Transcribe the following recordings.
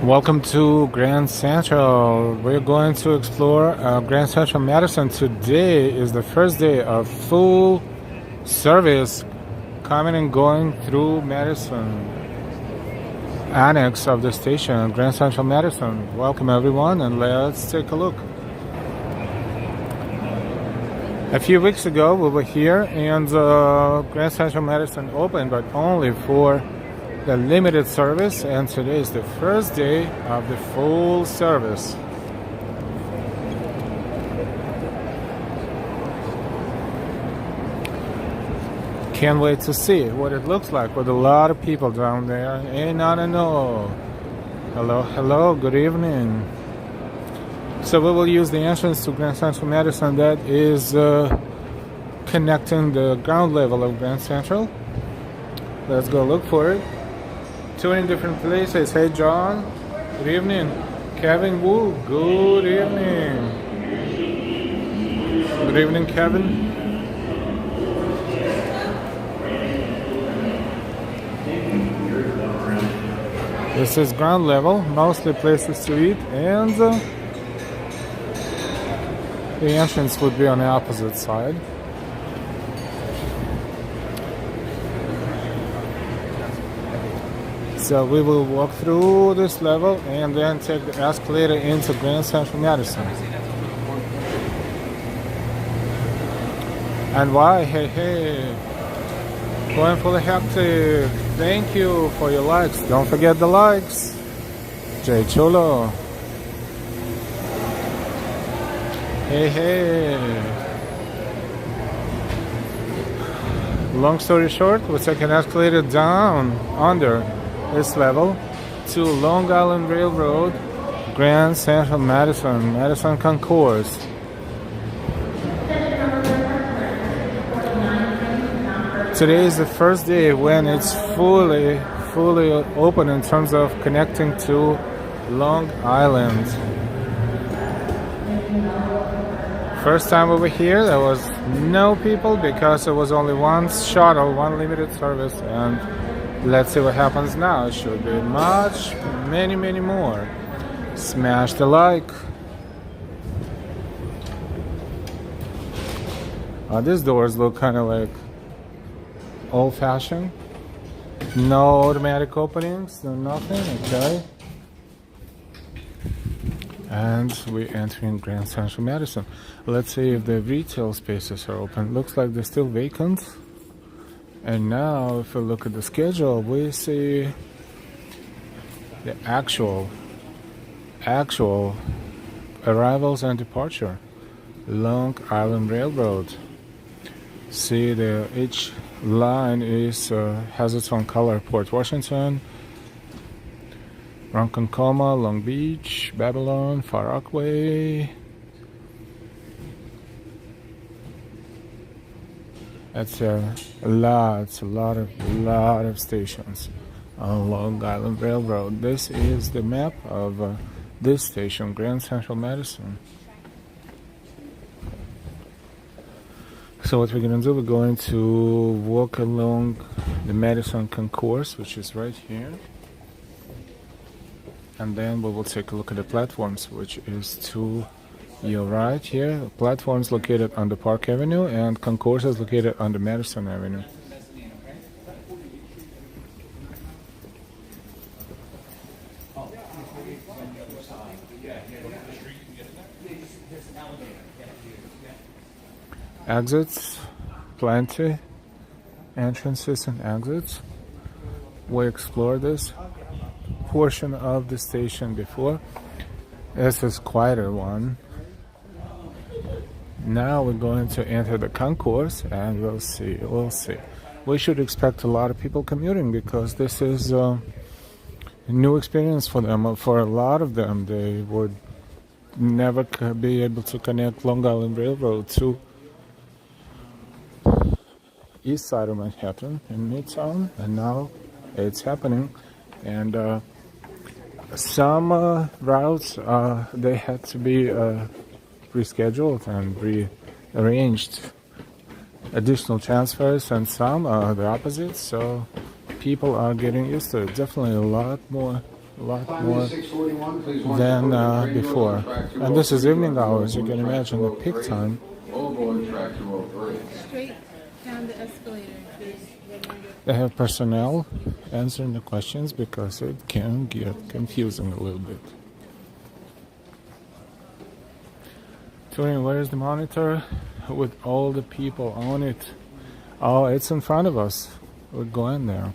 Welcome to Grand Central. We're going to explore Grand Central Madison. Today is the first day of full service coming and going through Madison, annex of the station, Grand Central Madison. Welcome everyone, and let's take a look. A few weeks ago we were here and Grand Central Madison opened, but only for the limited service, and today is the first day of the full service. Can't wait to see what it looks like with a lot of people down there. Hey, no. Hello, good evening. So we will use the entrance to Grand Central Madison that is connecting the ground level of Grand Central. Let's go look for it. Two in different places. Hey John, good evening. Kevin Wu, good evening. Good evening, Kevin. This is ground level, mostly places to eat, and the entrance would be on the opposite side. So we will walk through this level and then take the escalator into Grand Central Madison. And why? Hey. Going for the hectic. Thank you for your likes. Don't forget the likes. Jay Chulo. Hey. Long story short, we'll take an escalator down under this level to Long Island Railroad, Grand Central Madison, Madison Concourse. Today is the first day when it's fully open in terms of connecting to Long Island. First time over here, there was no people because there was only one shuttle, one limited service, and let's see what happens now. It should be many more. Smash the like. These doors look kind of like old-fashioned. No automatic openings, no nothing. Okay. And we're entering Grand Central Madison. Let's see if the retail spaces are open. Looks like they're still vacant. And now, if we look at the schedule, we see the actual arrivals and departure. Long Island Railroad. See, each line has its own color. Port Washington, Ronkonkoma, Long Beach, Babylon, Far Rockaway. That's a lot of stations on Long Island Railroad. This is the map of this station, Grand Central Madison. So what we're going to do, we're going to walk along the Madison Concourse, which is right here. And then we will take a look at the platforms, which is to your right here. The platforms located on the Park Avenue, and Concourse is located on the Madison Avenue. Exits, plenty. Entrances and exits. We explored this portion of the station before. This is quieter one. Now we're going to enter the Concourse, and we'll see. We should expect a lot of people commuting because this is a new experience for them. For a lot of them, they would never be able to connect Long Island Railroad to east side of Manhattan in Midtown, and now it's happening. And some routes they had to be rescheduled and rearranged, additional transfers, and some the opposite. So people are getting used to it. Definitely a lot more a lot more than before. And this is evening hours, you can imagine the peak time. Straight down the escalator. They have personnel answering the questions because it can get confusing a little bit. Turing, where is the monitor with all the people on it? Oh, it's in front of us. We're going there.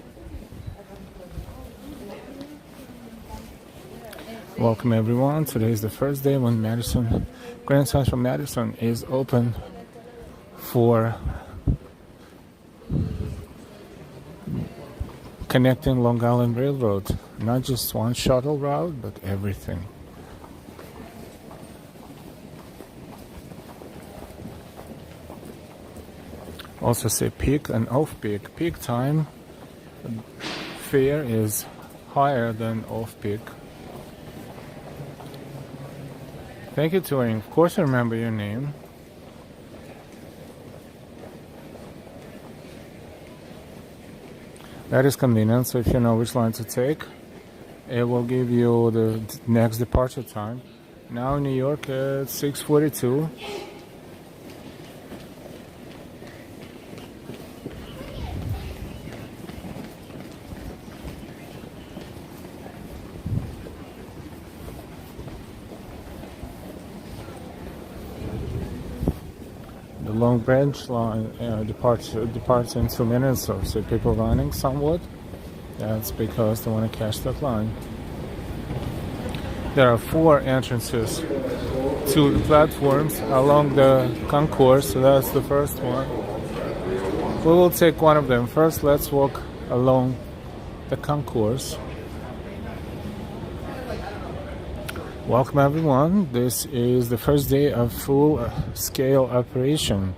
Welcome everyone. Today is the first day when Grand Central Madison is open for connecting Long Island Railroad. Not just one shuttle route, but everything. Also say peak and off-peak. Peak time fare is higher than off-peak. Thank you, Turing. Of course I remember your name. That is convenient, so if you know which line to take, it will give you the next departure time. Now in New York it's 6:42. The Long Branch line departs in 2 minutes, so see people running somewhat. That's because they want to catch that line. There are 4 entrances to the platforms along the Concourse, so that's the first one. We will take one of them. First, let's walk along the Concourse. Welcome everyone. This is the first day of full-scale operation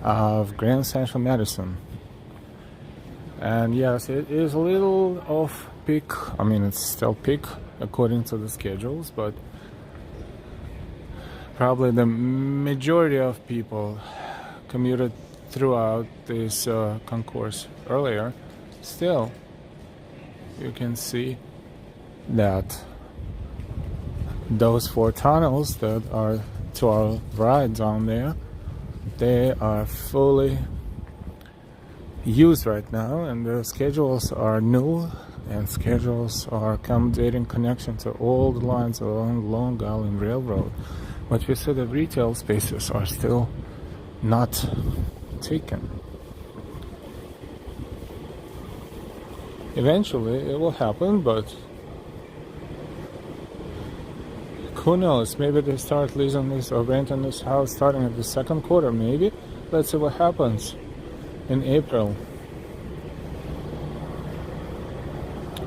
of Grand Central Madison. And yes, it is a little off-peak. I mean, it's still peak according to the schedules, but probably the majority of people commuted throughout this concourse earlier. Still, you can see that those 4 tunnels that are to our right down there, they are fully used right now, and the schedules are new, and schedules are accommodating connection to all the lines along Long Island Railroad. But we see that retail spaces are still not taken. Eventually it will happen, but who knows? Maybe they start leasing this or renting this house starting at the second quarter, maybe. Let's see what happens in April.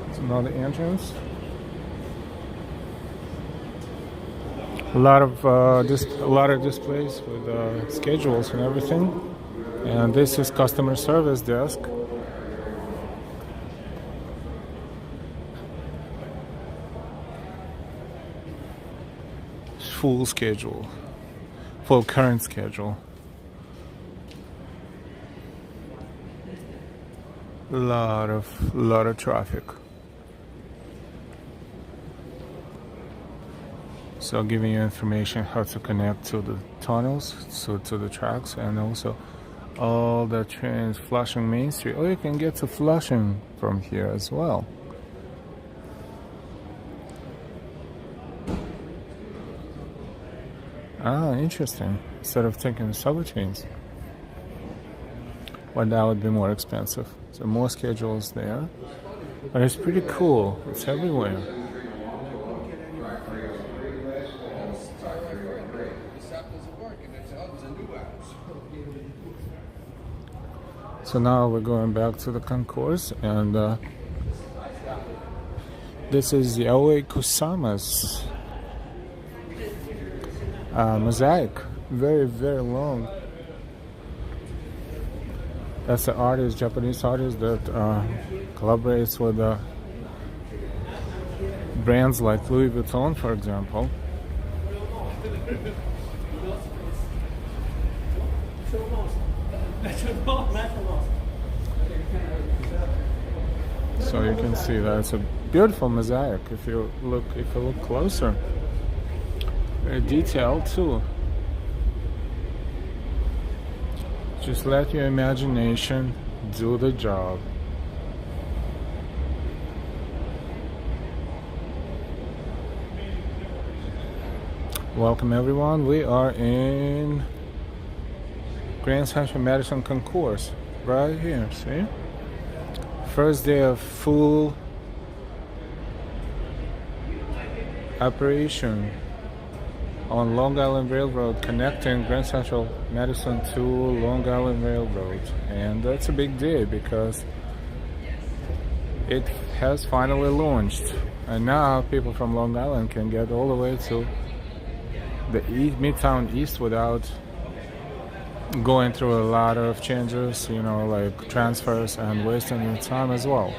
It's another entrance. A lot of displays with schedules and everything. And this is customer service desk. Full schedule, full current schedule. Lot of traffic. So giving you information how to connect to the tunnels, so to the tracks, and also all the trains Flushing Main Street. Oh, you can get to Flushing from here as well. Ah, interesting. Instead of taking the subway trains. But that would be more expensive. So more schedules there. But it's pretty cool. It's everywhere. So now we're going back to the concourse, and this is Yahweh Kusama's mosaic. Very, very long. That's an artist, Japanese artist that collaborates with brands like Louis Vuitton, for example. So you can see that's a Beautiful mosaic. If you look closer, very detailed too. Just let your imagination do the job. Welcome everyone. We are in Grand Central Madison Concourse, right here. See, first day of full operation on Long Island Railroad, connecting Grand Central Madison to Long Island Railroad. And that's a big day because it has finally launched, and now people from Long Island can get all the way to the Midtown East without going through a lot of changes, you know, like transfers, and wasting your time as well.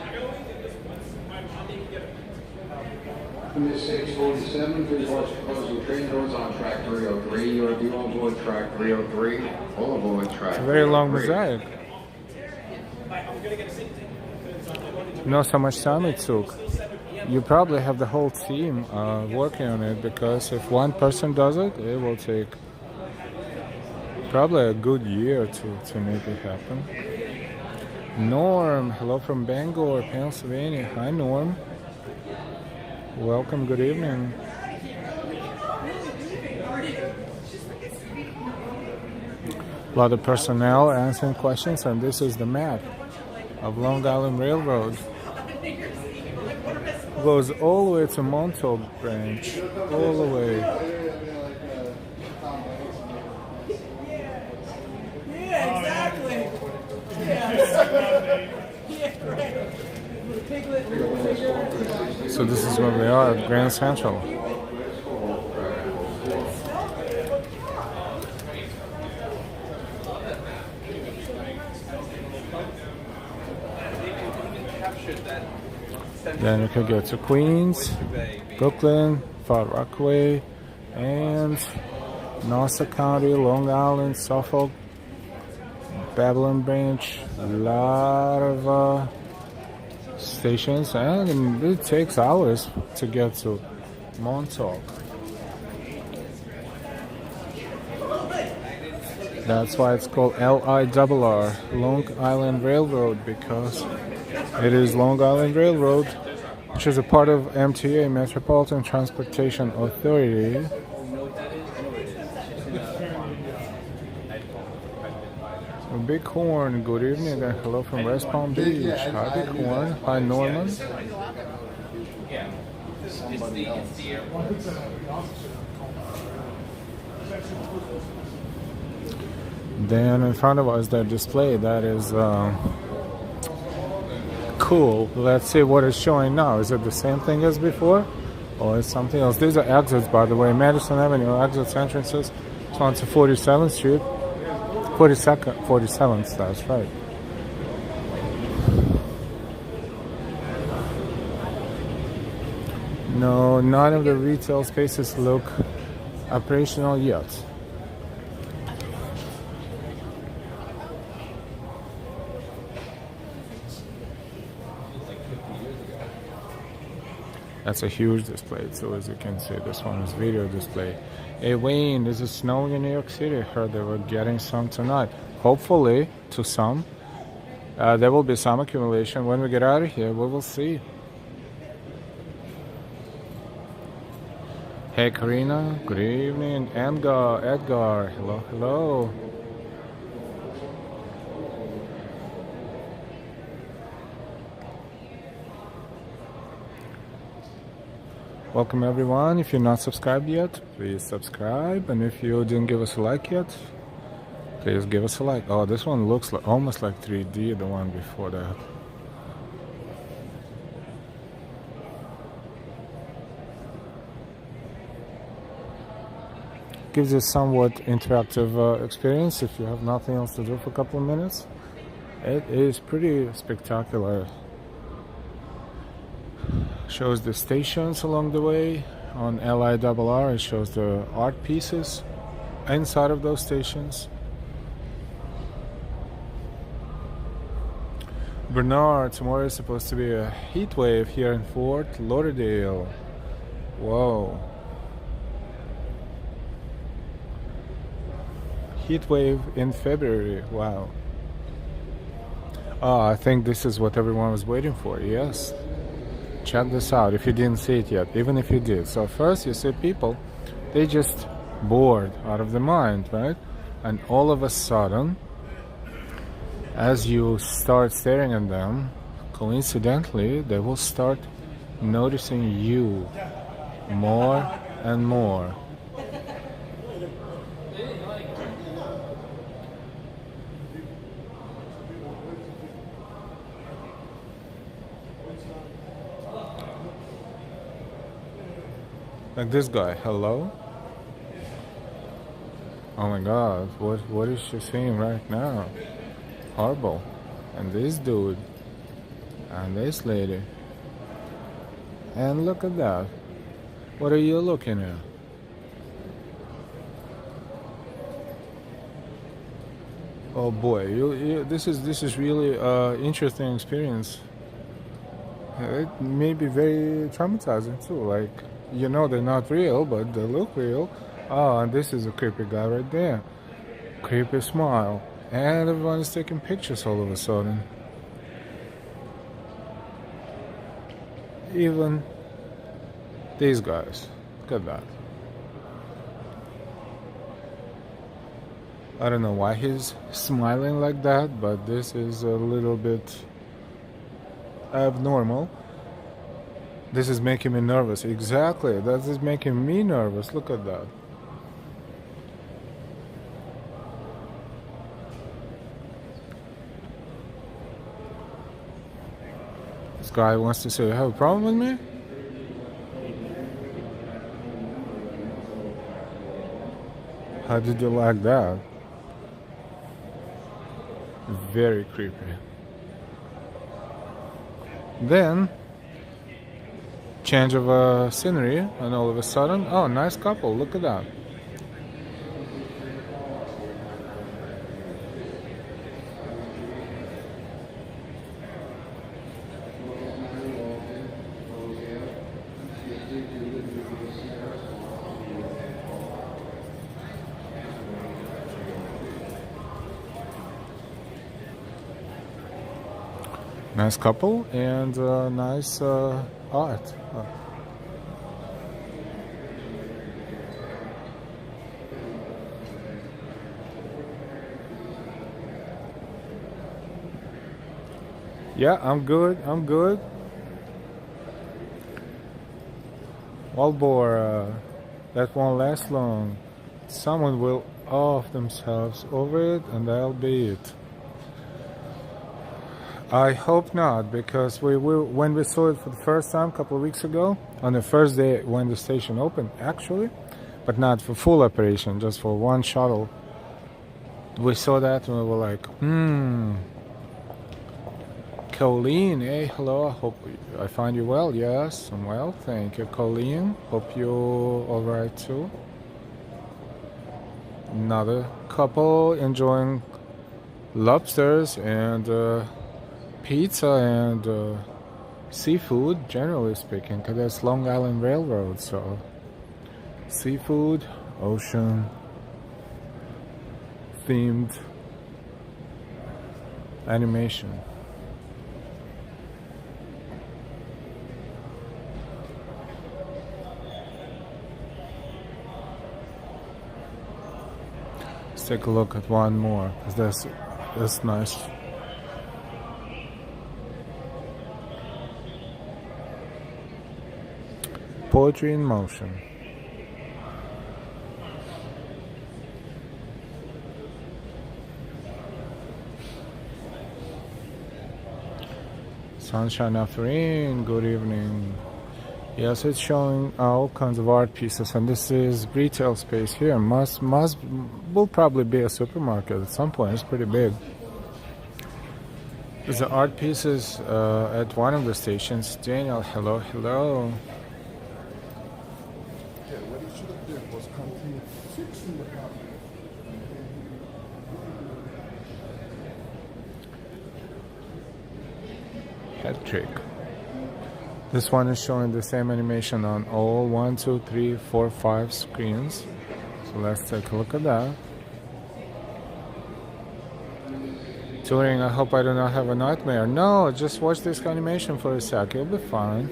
647, please watch closing train doors on track 303. You are due on board track 303. All aboard track. It's a very long mosaic. You know how much time it took? You probably have the whole team working on it, because if one person does it, it will take probably a good year to make it happen. Norm, hello from Bangor, Pennsylvania. Hi Norm. Welcome, good evening. A lot of personnel answering questions, and this is the map of Long Island Railroad. Goes all the way to Montauk branch, all the way. Yeah, exactly. Yeah. So this is where we are at Grand Central. Then we could go to Queens, Brooklyn, Far Rockaway, and Nassau County, Long Island, Suffolk, Babylon Branch. A lot of stations, and it takes hours to get to Montauk. That's why it's called LIRR, Long Island Railroad, because it is Long Island Railroad, which is a part of MTA, Metropolitan Transportation Authority. Bighorn, good evening, and hello from West Palm Beach. Hi Bighorn. Hi Norman. Then in front of us, that display that is cool. Let's see what it's showing now. Is it the same thing as before, or is something else? These are exits, by the way. Madison Avenue exits, entrances. It's on to 47th Street. 47th, that's right. No, none of the retail spaces look operational yet. That's a huge display, so as you can see, this one is video display. Hey Wayne, is it snowing in New York City? I heard they were getting some tonight. Hopefully, to some. There will be some accumulation. When we get out of here, we will see. Hey Karina, good evening. Edgar, hello, hello. Welcome everyone. If you're not subscribed yet, please subscribe, and if you didn't give us a like yet, please give us a like. Oh, this one looks like almost like 3D, the one before that. Gives you somewhat interactive experience if you have nothing else to do for a couple of minutes. It is pretty spectacular. Shows the stations along the way. On LIRR, it shows the art pieces inside of those stations. Bernard, tomorrow is supposed to be a heat wave here in Fort Lauderdale. Whoa. Heat wave in February. Wow. Oh, I think this is what everyone was waiting for. Yes. Check this out if you didn't see it yet, even if you did. So first you see people, they just bored out of their mind, right? And all of a sudden, as you start staring at them, coincidentally, they will start noticing you more and more. Like this guy, hello? Oh my god, what is she seeing right now? Horrible. And this dude. And this lady. And look at that. What are you looking at? Oh boy, this is really interesting experience. It may be very traumatizing too. Like, you know they're not real, but they look real. Oh, and this is a creepy guy right there. Creepy smile. And everyone is taking pictures all of a sudden. Even these guys. Look at that. I don't know why he's smiling like that, but this is a little bit abnormal. This is making me nervous. Exactly. That is making me nervous. Look at that. This guy wants to say, you have a problem with me? How did you like that? Very creepy. Then change of scenery, and all of a sudden, oh, nice couple, look at that. Nice couple and nice art. Yeah, I'm good. I'm good. Walbor, that won't last long. Someone will off themselves over it, and that'll be it. I hope not, because when we saw it for the first time a couple of weeks ago, on the first day when the station opened, actually, but not for full operation, just for one shuttle, we saw that and we were like, Colleen, hey, hello, I hope I find you well. Yes, I'm well, thank you, Colleen. Hope you're alright too. Another couple enjoying lobsters and pizza and seafood, generally speaking, because that's Long Island Railroad, so seafood, ocean themed animation. Let's take a look at one more, because that's nice. Poetry in motion. Sunshine after rain, good evening. Yes, it's showing all kinds of art pieces, and this is retail space here. Will probably be a supermarket at some point. It's pretty big. There's the art pieces at one of the stations. Daniel, hello, hello. What he should have did was continue fixing the problem. electric. This one is showing the same animation on all 1, 2, 3, 4, 5 screens. So let's take a look at that. Touring, I hope I do not have a nightmare. No, just watch this animation for a sec, you'll be fine.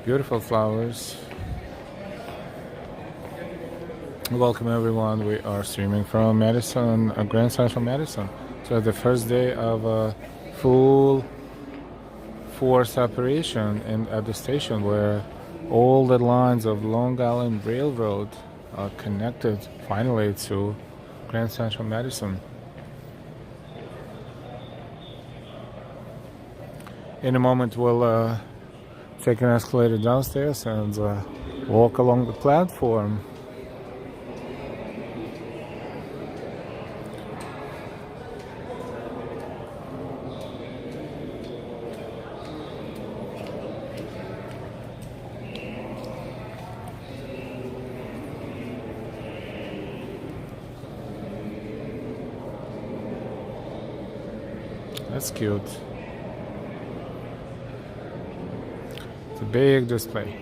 Beautiful flowers. Welcome everyone. We are streaming from Madison, Grand Central Madison. So the first day of a full force operation at the station where all the lines of Long Island Railroad are connected finally to Grand Central Madison. In a moment we'll take an escalator downstairs and walk along the platform. That's cute. It's a big display.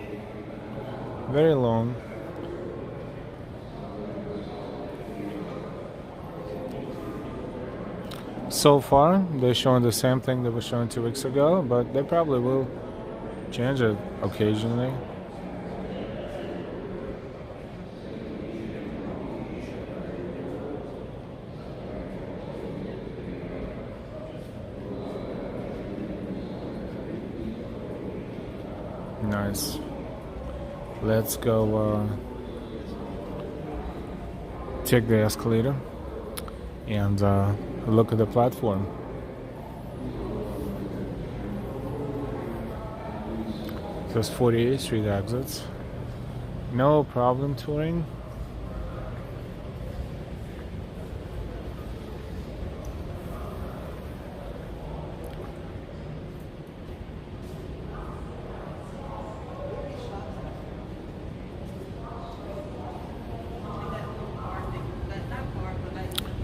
Very long. So far, they're showing the same thing that was shown 2 weeks ago, but they probably will change it occasionally. Nice. Let's go take the escalator and look at the platform. There's 48th Street exits. No problem touring.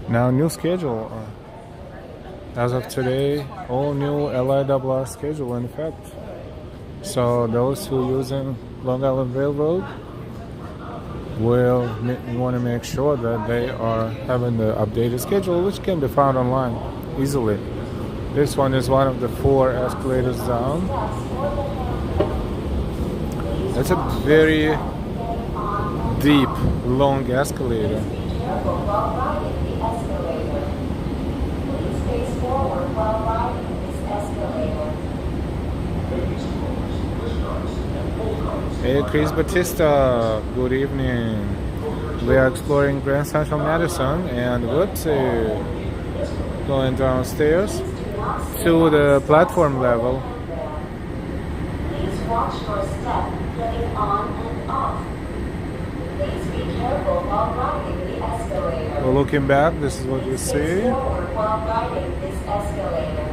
Now new schedule. As of today, all new LIRR schedule in effect. So those who using Long Island Railroad will want to make sure that they are having the updated schedule, which can be found online easily. This one is one of the 4 escalators down. It's a very deep, long escalator. Hey Chris Batista, good evening. We are exploring Grand Central Madison and whoopsie, going downstairs to the platform level. Please watch your step getting on and off. Please be careful while riding the escalator. Well, looking back, this is what you see. Please forward while riding this escalator.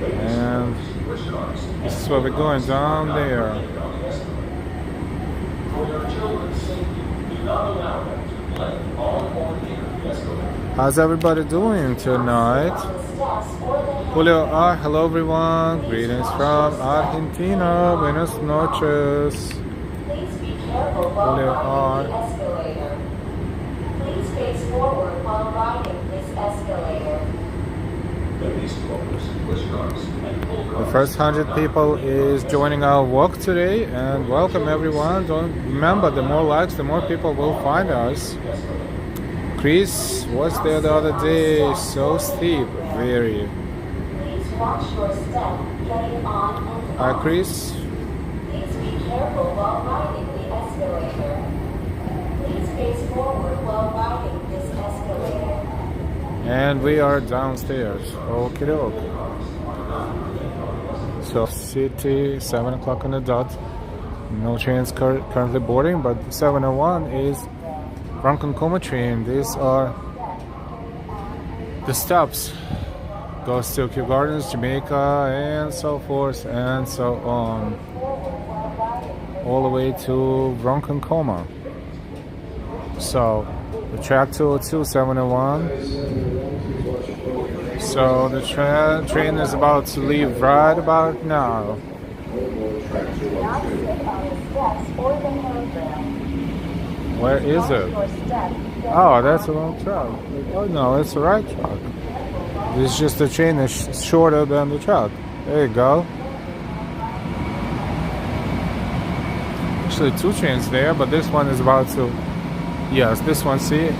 And this is where we're going, down there. How's everybody doing tonight? Julio R, hello everyone. Greetings from Argentina. Buenas noches. Please be careful while Julio riding the R. escalator. Please face forward while riding this escalator. The first 100 people is joining our walk today, and welcome everyone. Don't remember, the more likes, the more people will find us. Chris was there the other day, so steep, very. Please watch your step getting on and Hi off. Chris. Please be careful while riding the escalator. Please face forward while riding this escalator. And we are downstairs. Okie doke. So city, 7 o'clock on the dot. No trains currently boarding, but 701 is from Concourse train. These are the stops. Goes to Kew Gardens, Jamaica, and so forth and so on. all the way to Ronkonkoma. So the track 202, 701. So the train is about to leave right about now. Where is it? Oh, that's the wrong track. Oh no, it's the right track. It's just the train is shorter than the track. There you go. Actually, two trains there, but this one is about to. Yes, this one. See,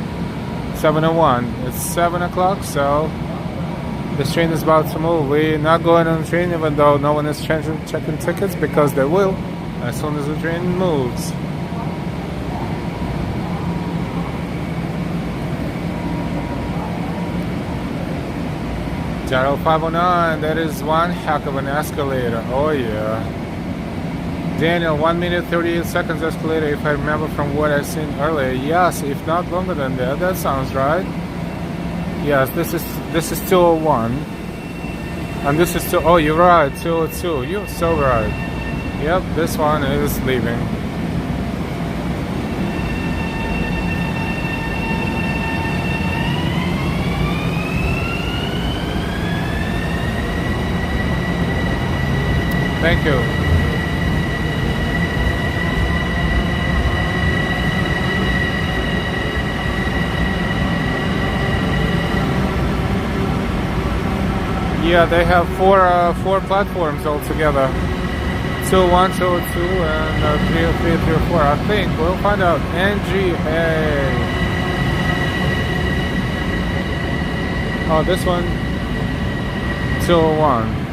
701. It's 7 o'clock, so this train is about to move. We're not going on the train, even though no one is checking tickets, because they will as soon as the train moves. Channel 509, that is one heck of an escalator. Oh yeah. Daniel, 1 minute 38 seconds escalator, if I remember from what I've seen earlier. Yes, if not longer than that. That sounds right. Yes, this is 201. And this is oh, you're right, 202. You're so right. Yep, this one is leaving. Thank you. Yeah, they have four platforms altogether. 201, 202, and 303, 304. I think we'll find out. NGA. Oh, this one. 201.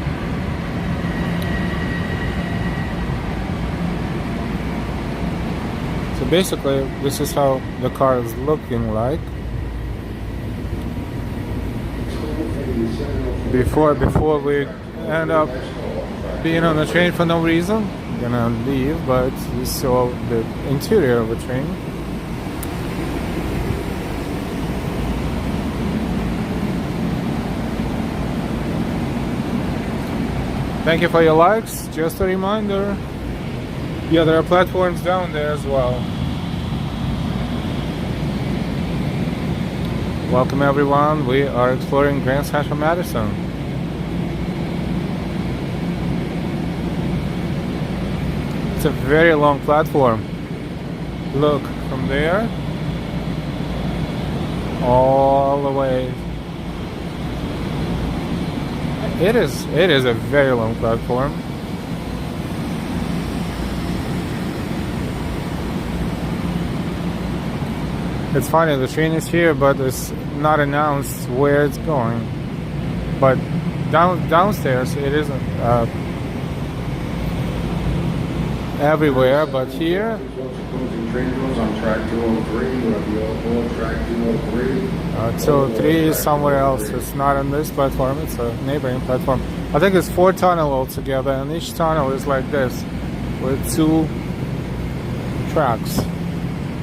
So basically, this is how the car is looking like. Before we end up being on the train for no reason, I'm gonna leave, but you saw the interior of the train. Thank you for your likes. Just a reminder. Yeah, there are platforms down there as well. Welcome everyone. We are exploring Grand Central Madison. It's a very long platform. Look, from there all the way. It is a very long platform. It's funny, the train is here, but it's not announced where it's going. But downstairs, it isn't everywhere. But here, Train goes on track 203. We'll be on track 203. 203 is somewhere else. It's not on this platform. It's a neighboring platform. I think it's 4 tunnels altogether, and each tunnel is like this, with 2 tracks.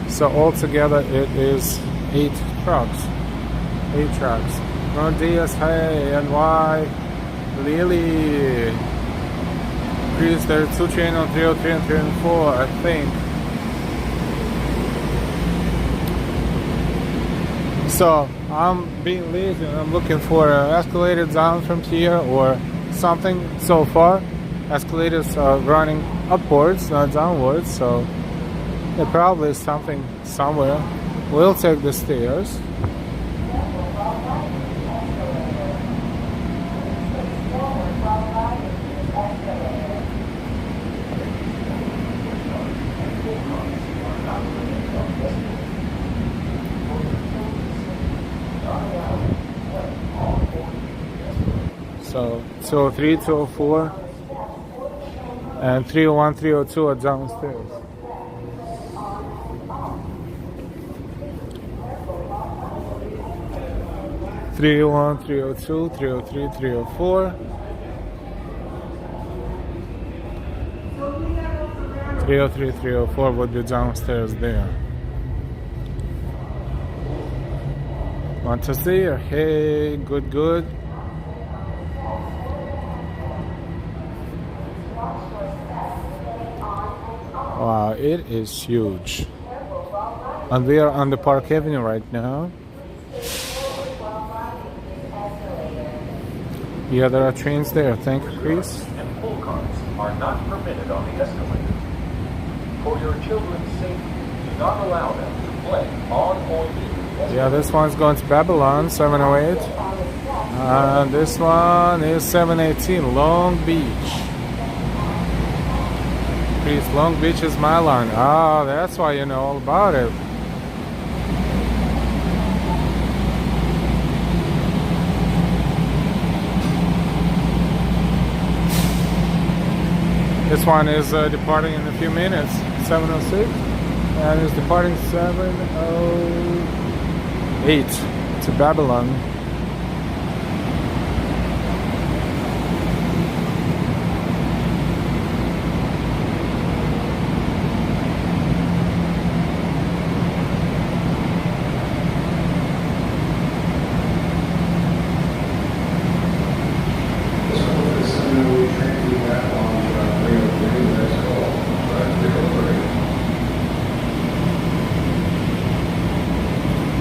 So altogether it is 8 trucks. 8 tracks. Buenos dias, hey, and why? Lily. Chris, there's 2 trains on 303 and 304, I think. So I'm being lazy and I'm looking for an escalator down from here or something. So far, escalators are running upwards, not downwards, so there probably is something somewhere. We'll take the stairs. So 203, 204, and 301, 302 are downstairs. Three oh one, 302, 303, 304. 303, 304 would be downstairs there. Want to see her? Hey, good. Wow, it is huge. And we are on the Park Avenue right now. Yeah, there are trains there. Thank you, Chris. And pull carts are not permitted on the escalator. For your children's safety, do not allow them to play on or near the escalator. Yeah, this one's going to Babylon, 708. This one is 718, Long Beach. Chris, Long Beach is my line. Ah, that's why you know all about it. This one is departing in a few minutes, 7:06, and is departing 7:08 to Babylon.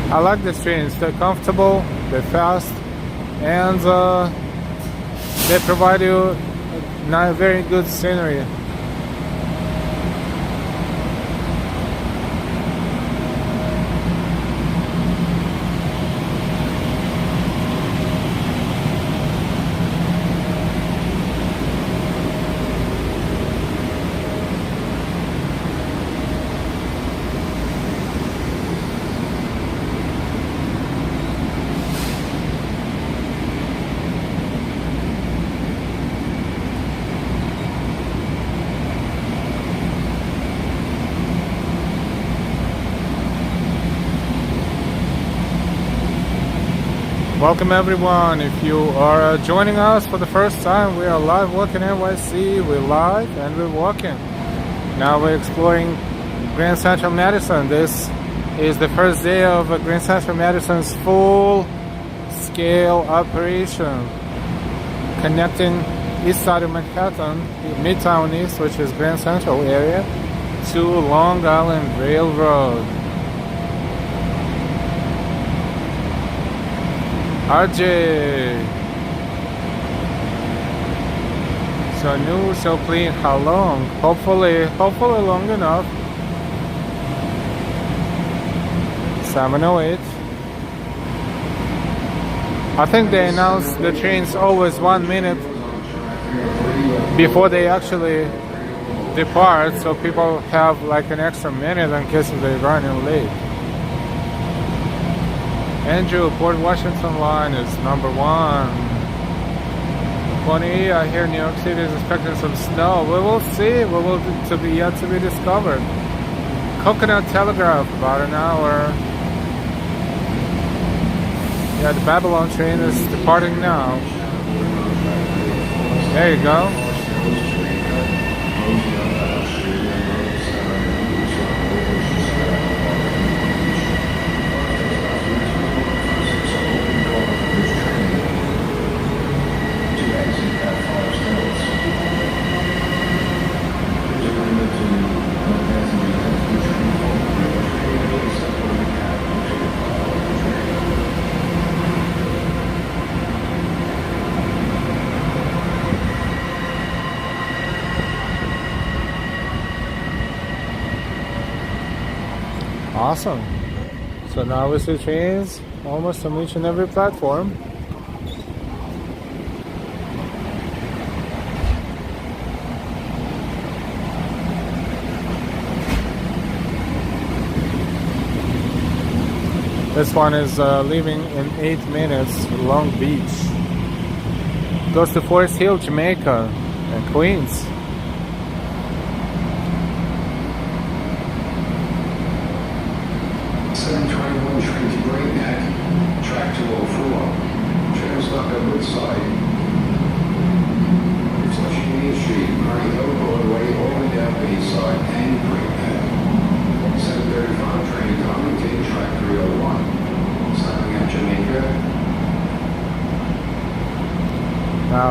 I like this train. They're comfortable, they're fast, and they provide you a very good scenery. Welcome everyone. If you are joining us for the first time, we are live walking NYC. We're live and we're walking. Now we're exploring Grand Central Madison. This is the first day of Grand Central Madison's full-scale operation, connecting east side of Manhattan, Midtown East, which is Grand Central area, to Long Island Railroad. RJ. So new, so clean. How long? Hopefully long enough. 7:08. I think they announce the trains always 1 minute before they actually depart, so people have like an extra minute in case they're running late. Andrew, Port Washington line is number 1. 20, I hear New York City is expecting some snow. We will see. We will yet to be discovered. Coconut Telegraph, about an hour. Yeah, the Babylon train is departing now. There you go. Awesome. So now we see trains almost on each and every platform. This one is leaving in 8 minutes, Long Beach. Goes to Forest Hill, Jamaica, and Queens. Track 204. Train stuck on Woodside. It's touching Main Street, Murray Hill Broadway, all the way down Bayside and Greenhead. 7:35 train coming, take track 301. Stopping at Jamaica. Now,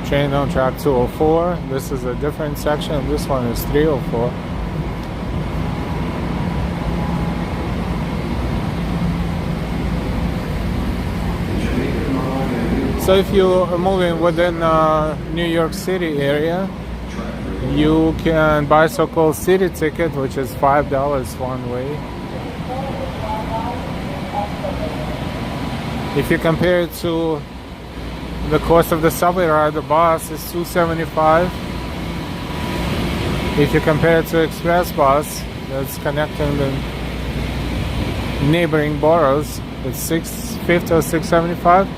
train on track 204. This is a different section. This one is 304. So if you are moving within New York City area, you can buy so-called city ticket, which is $5 one way. If you compare it to the cost of the subway ride, the bus is $2.75. If you compare it to express bus that's connecting the neighboring boroughs, it's $6.50 or $6.75.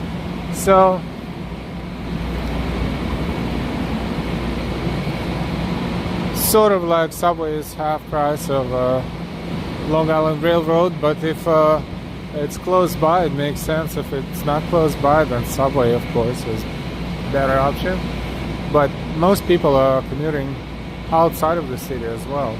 So sort of like subway is half price of Long Island Railroad, but if it's close by, it makes sense. If it's not close by, then subway, of course, is a better option. But most people are commuting outside of the city as well.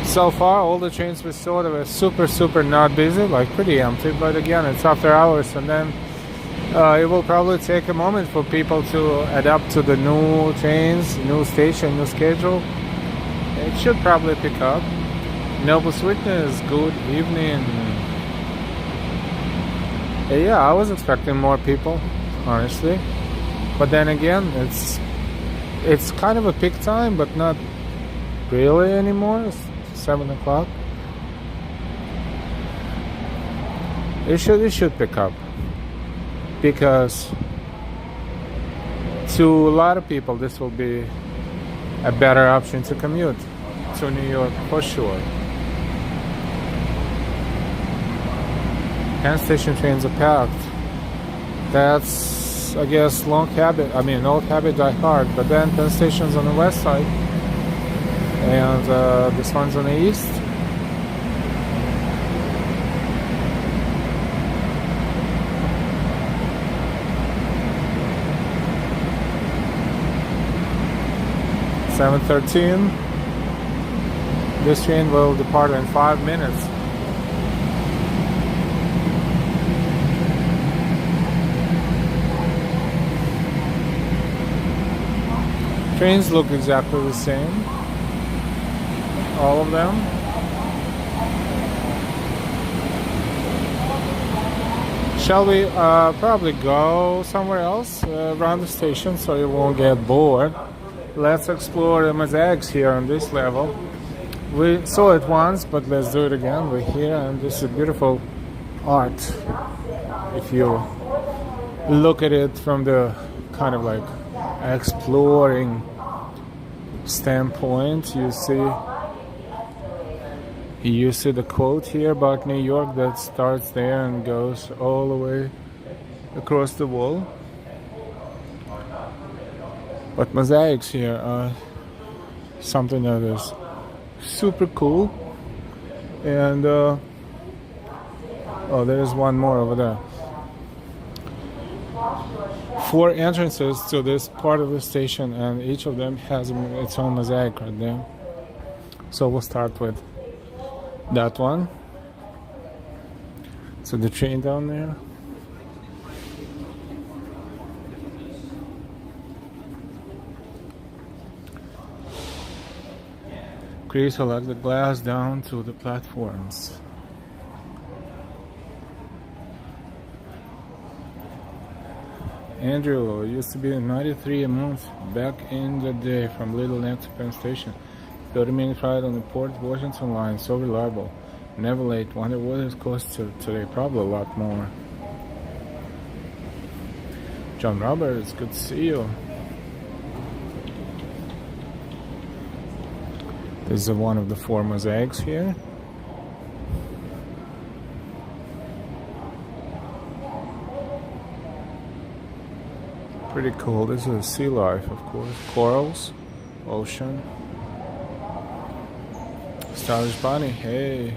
So far, all the trains we saw were super not busy, like pretty empty. But again, it's after hours, and then it will probably take a moment for people to adapt to the new trains, new station, new schedule. It should probably pick up. Noble Witness, good evening. Yeah, I was expecting more people, honestly. But then again, it's kind of a peak time, but not really anymore. It's 7 o'clock. It should pick up, because to a lot of people this will be a better option to commute to New York for sure. Penn Station trains are packed. That's, I guess, old habit die hard. But then Penn Station's on the west side, and this one's on the east. (7:13). This train will depart in 5 minutes. Trains look exactly the same, all of them. Shall we probably go somewhere else around the station so you won't get bored? Let's explore the mosaics here on this level. We saw it once, but let's do it again. We're here, and this is beautiful art. If you look at it from the kind of like exploring standpoint, you see the quote here about New York that starts there and goes all the way across the wall. But mosaics here are something that is super cool. And oh, there's one more over there. 4 entrances to this part of the station, and each of them has its own mosaic right there. So we'll start with that one. So the train down there. Chris, let the glass down to the platforms. Andrew, it used to be $93 a month back in the day from Little Neck to Penn Station. 30-minute ride on the Port Washington line, so reliable. Never late. Wonder what it costs today. Probably a lot more. John Roberts, good to see you. This is one of the 4 mosaics here. Pretty cool. This is sea life, of course. Corals, ocean. Stylish Bunny, hey.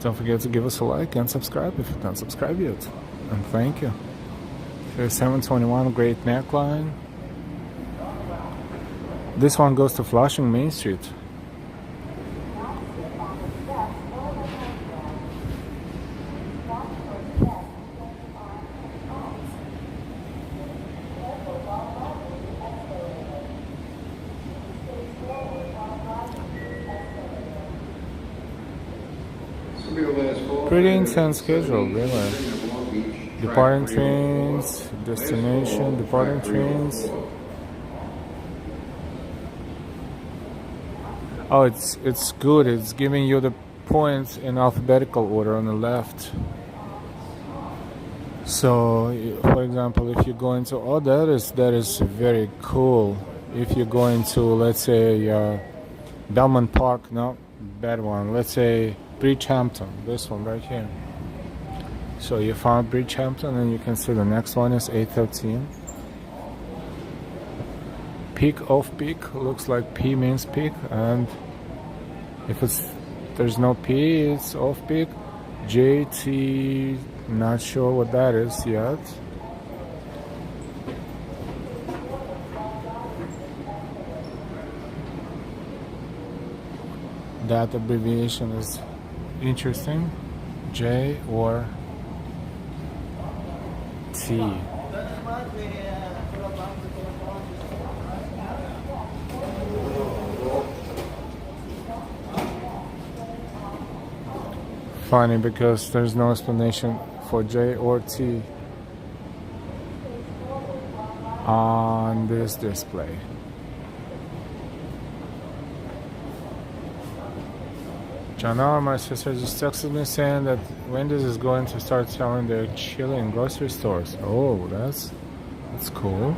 Don't forget to give us a like and subscribe if you don't subscribe yet. And thank you. Here's 721, great neckline. This one goes to Flushing Main Street. be the last call. Pretty intense schedule, really. Departing trains, destination, departing trains. Oh, it's good. It's giving you the points in alphabetical order on the left. So, for example, if you go into that is very cool. If you go into, let's say, Belmont Park, no, bad one. Let's say Bridgehampton, this one right here. So you found Bridgehampton, and you can see the next one is 813. Peak off peak looks like P means peak, and if there's no P, it's off peak. JT, not sure what that is yet. That abbreviation is interesting. J or T. Funny because there's no explanation for J or T on this display. John R, my sister just texted me saying that Wendy's is going to start selling their chili in grocery stores. Oh, that's cool.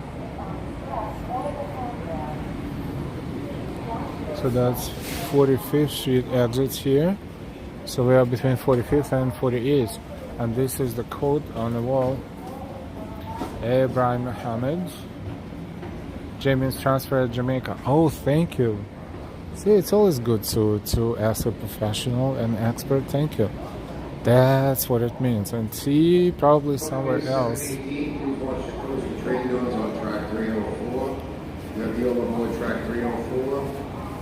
So that's 45th Street exits here. So we are between 45th and 48th. And this is the code on the wall. Ibrahim Mohammed. Jamie's transfer at Jamaica. Oh, thank you. See, it's always good to ask a professional and expert. Thank you. That's what it means. And T probably somewhere else. Trade zones on track 304. You have the overboard track 304.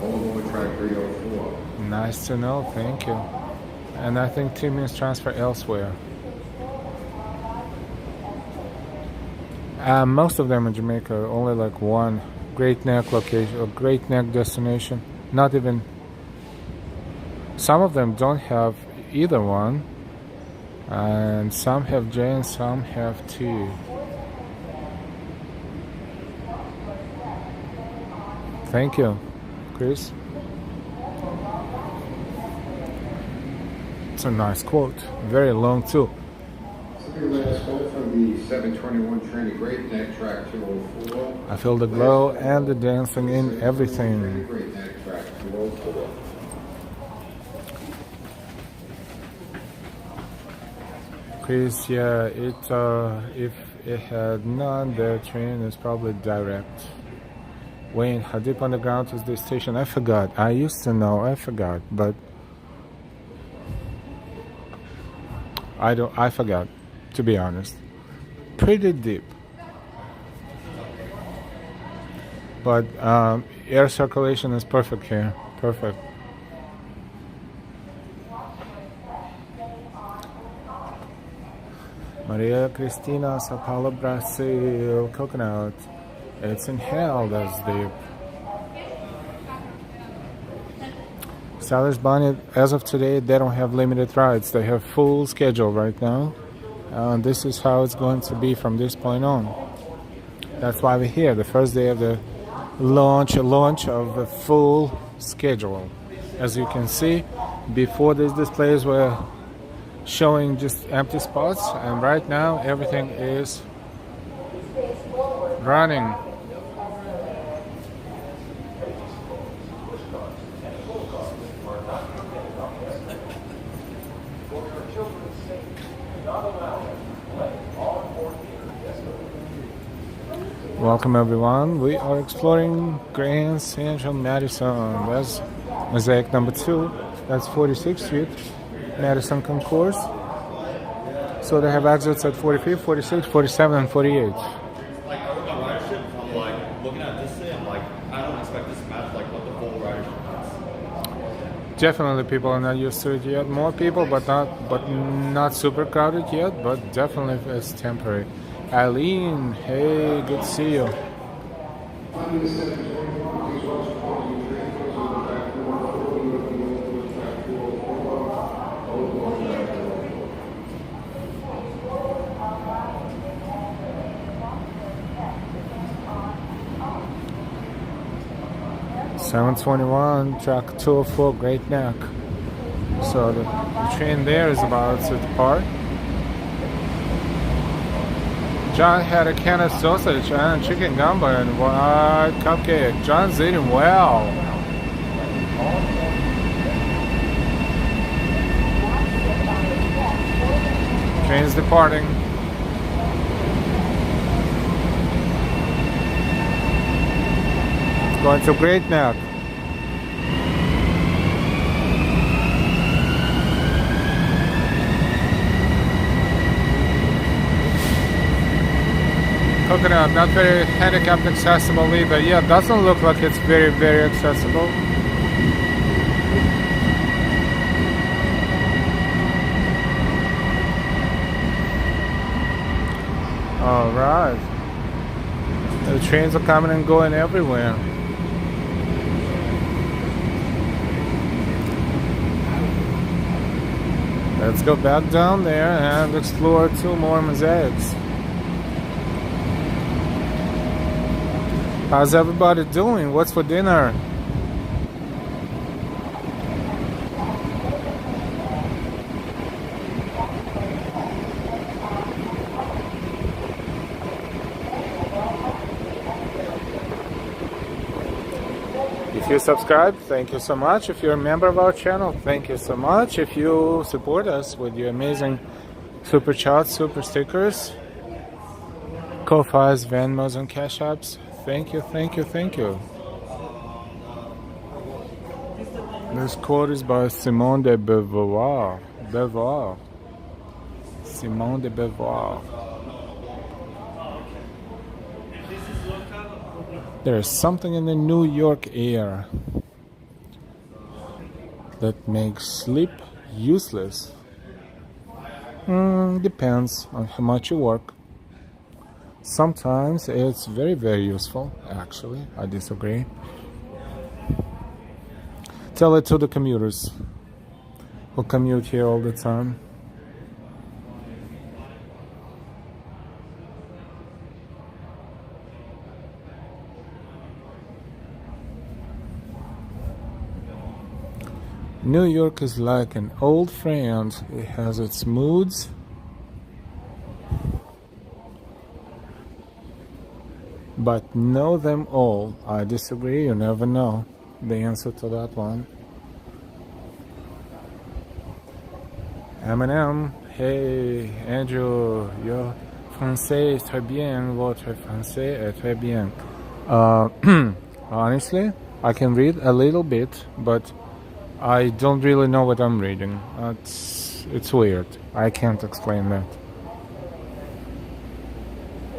Overboard track 304. Nice to know. Thank you. And I think T means transfer elsewhere. Most of them in Jamaica are only like one Great Neck location or Great Neck destination. Not even. Some of them don't have either one, and some have J and some have T. Thank you, Chris. It's a nice quote. Very long too. Last call from the 721 train to Great Neck track 204. I feel the glow and the dancing in everything. Great Neck track 204. Chris, yeah, if it had none, the train is probably direct. Wayne, how deep underground is this station? I forgot. I used to know. I forgot, but I forgot. To be honest, pretty deep, but air circulation is perfect here. Perfect. Maria Cristina, Sao Paulo, Brazil, Coconut. It's in hell, that's deep. Sellers Bonnet, as of today, they don't have limited rides. They have full schedule right now. And this is how it's going to be from this point on. That's why we're here, the first day of the launch of the full schedule. As you can see, before these displays were showing just empty spots, and right now everything is running. Welcome everyone. We are exploring Grand Central Madison. That's mosaic number 2. That's 46th Street, Madison Concourse. So they have exits at 45, 46, 47, and 48. Like ridership, I'm like looking at this thing, I'm like, I don't expect this to match like what the full ridership is. Definitely people are not used to it yet. More people, but not super crowded yet, but definitely it's temporary. Eileen, hey, good to see you. 721, track 204, Great Neck. So the train there is about to depart. John had a can of sausage and chicken gumbo and white cupcake. John's eating well. Train's departing. Going to Great Neck. Coconut, not very handicapped accessible either. Yeah, doesn't look like it's very, very accessible. Alright. The trains are coming and going everywhere. Let's go back down there and explore 2 more mosaics. How's everybody doing? What's for dinner? If you subscribe, thank you so much. If you're a member of our channel, thank you so much. If you support us with your amazing super chats, super stickers, Ko-Fis, Venmos, and Cash Apps, thank you, thank you, thank you. This quote is by Simone de Beauvoir. Simone de Beauvoir. There is something in the New York air that makes sleep useless. Depends on how much you work. Sometimes it's very, very useful, actually. I disagree. Tell it to the commuters who commute here all the time. New York is like an old friend. It has its moods, but know them all. I disagree. You never know the answer to that one. Eminem, hey Andrew, your français est très bien. Votre français est très bien. Honestly, I can read a little bit, but I don't really know what I'm reading. It's weird. I can't explain that.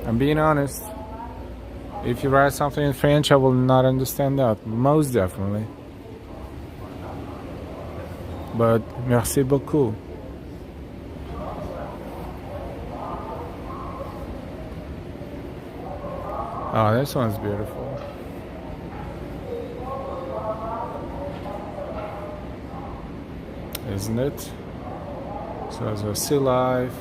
I'm being honest. If you write something in French, I will not understand that. Most definitely. But merci beaucoup. Oh, this one's beautiful. Isn't it? So as a sea life.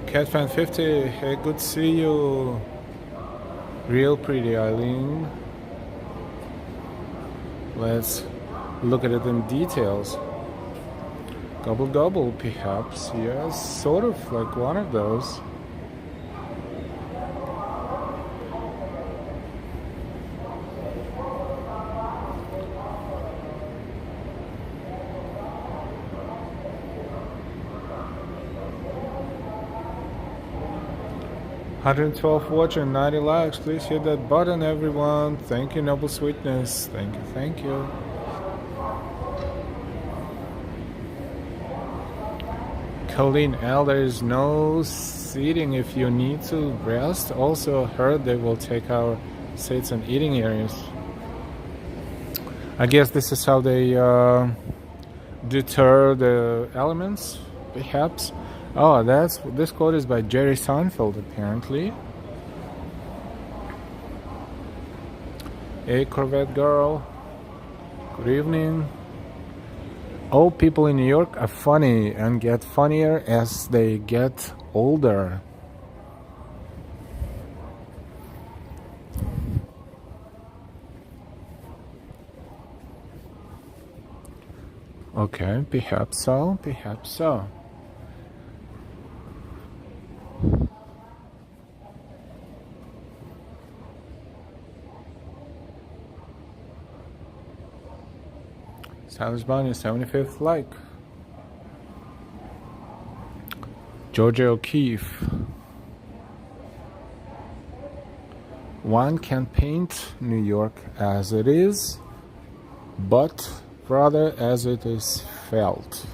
CatFan50, hey, good to see you. Real pretty, Eileen. Let's look at it in details. Double, perhaps. Yes, sort of like one of those. $112 watching, 90 likes. Please hit that button, everyone. Thank you, Noble Sweetness. Thank you, thank you. Colleen L, there is no seating if you need to rest. Also heard they will take our seats and eating areas. I guess this is how they deter the elements, perhaps. Oh, this quote is by Jerry Seinfeld, apparently. Hey, Corvette girl. Good evening. Old people in New York are funny and get funnier as they get older. Okay, perhaps so, perhaps so. Silas Bonnie, 75th like. Georgia O'Keeffe. One can paint New York as it is, but rather as it is felt.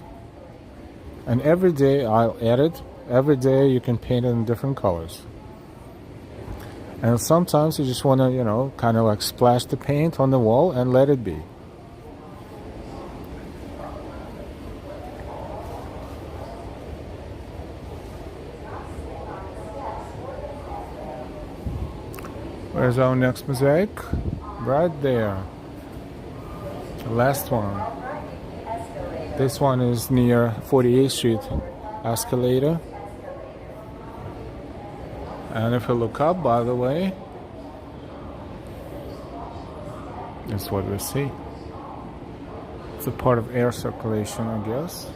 And every day, I'll add it, every day you can paint it in different colors. And sometimes you just want to, you know, kind of like splash the paint on the wall and let it be. Where's our next mosaic? Right there. The last one. This one is near 48th Street escalator. And if you look up, by the way, that's what we see. It's a part of air circulation, I guess.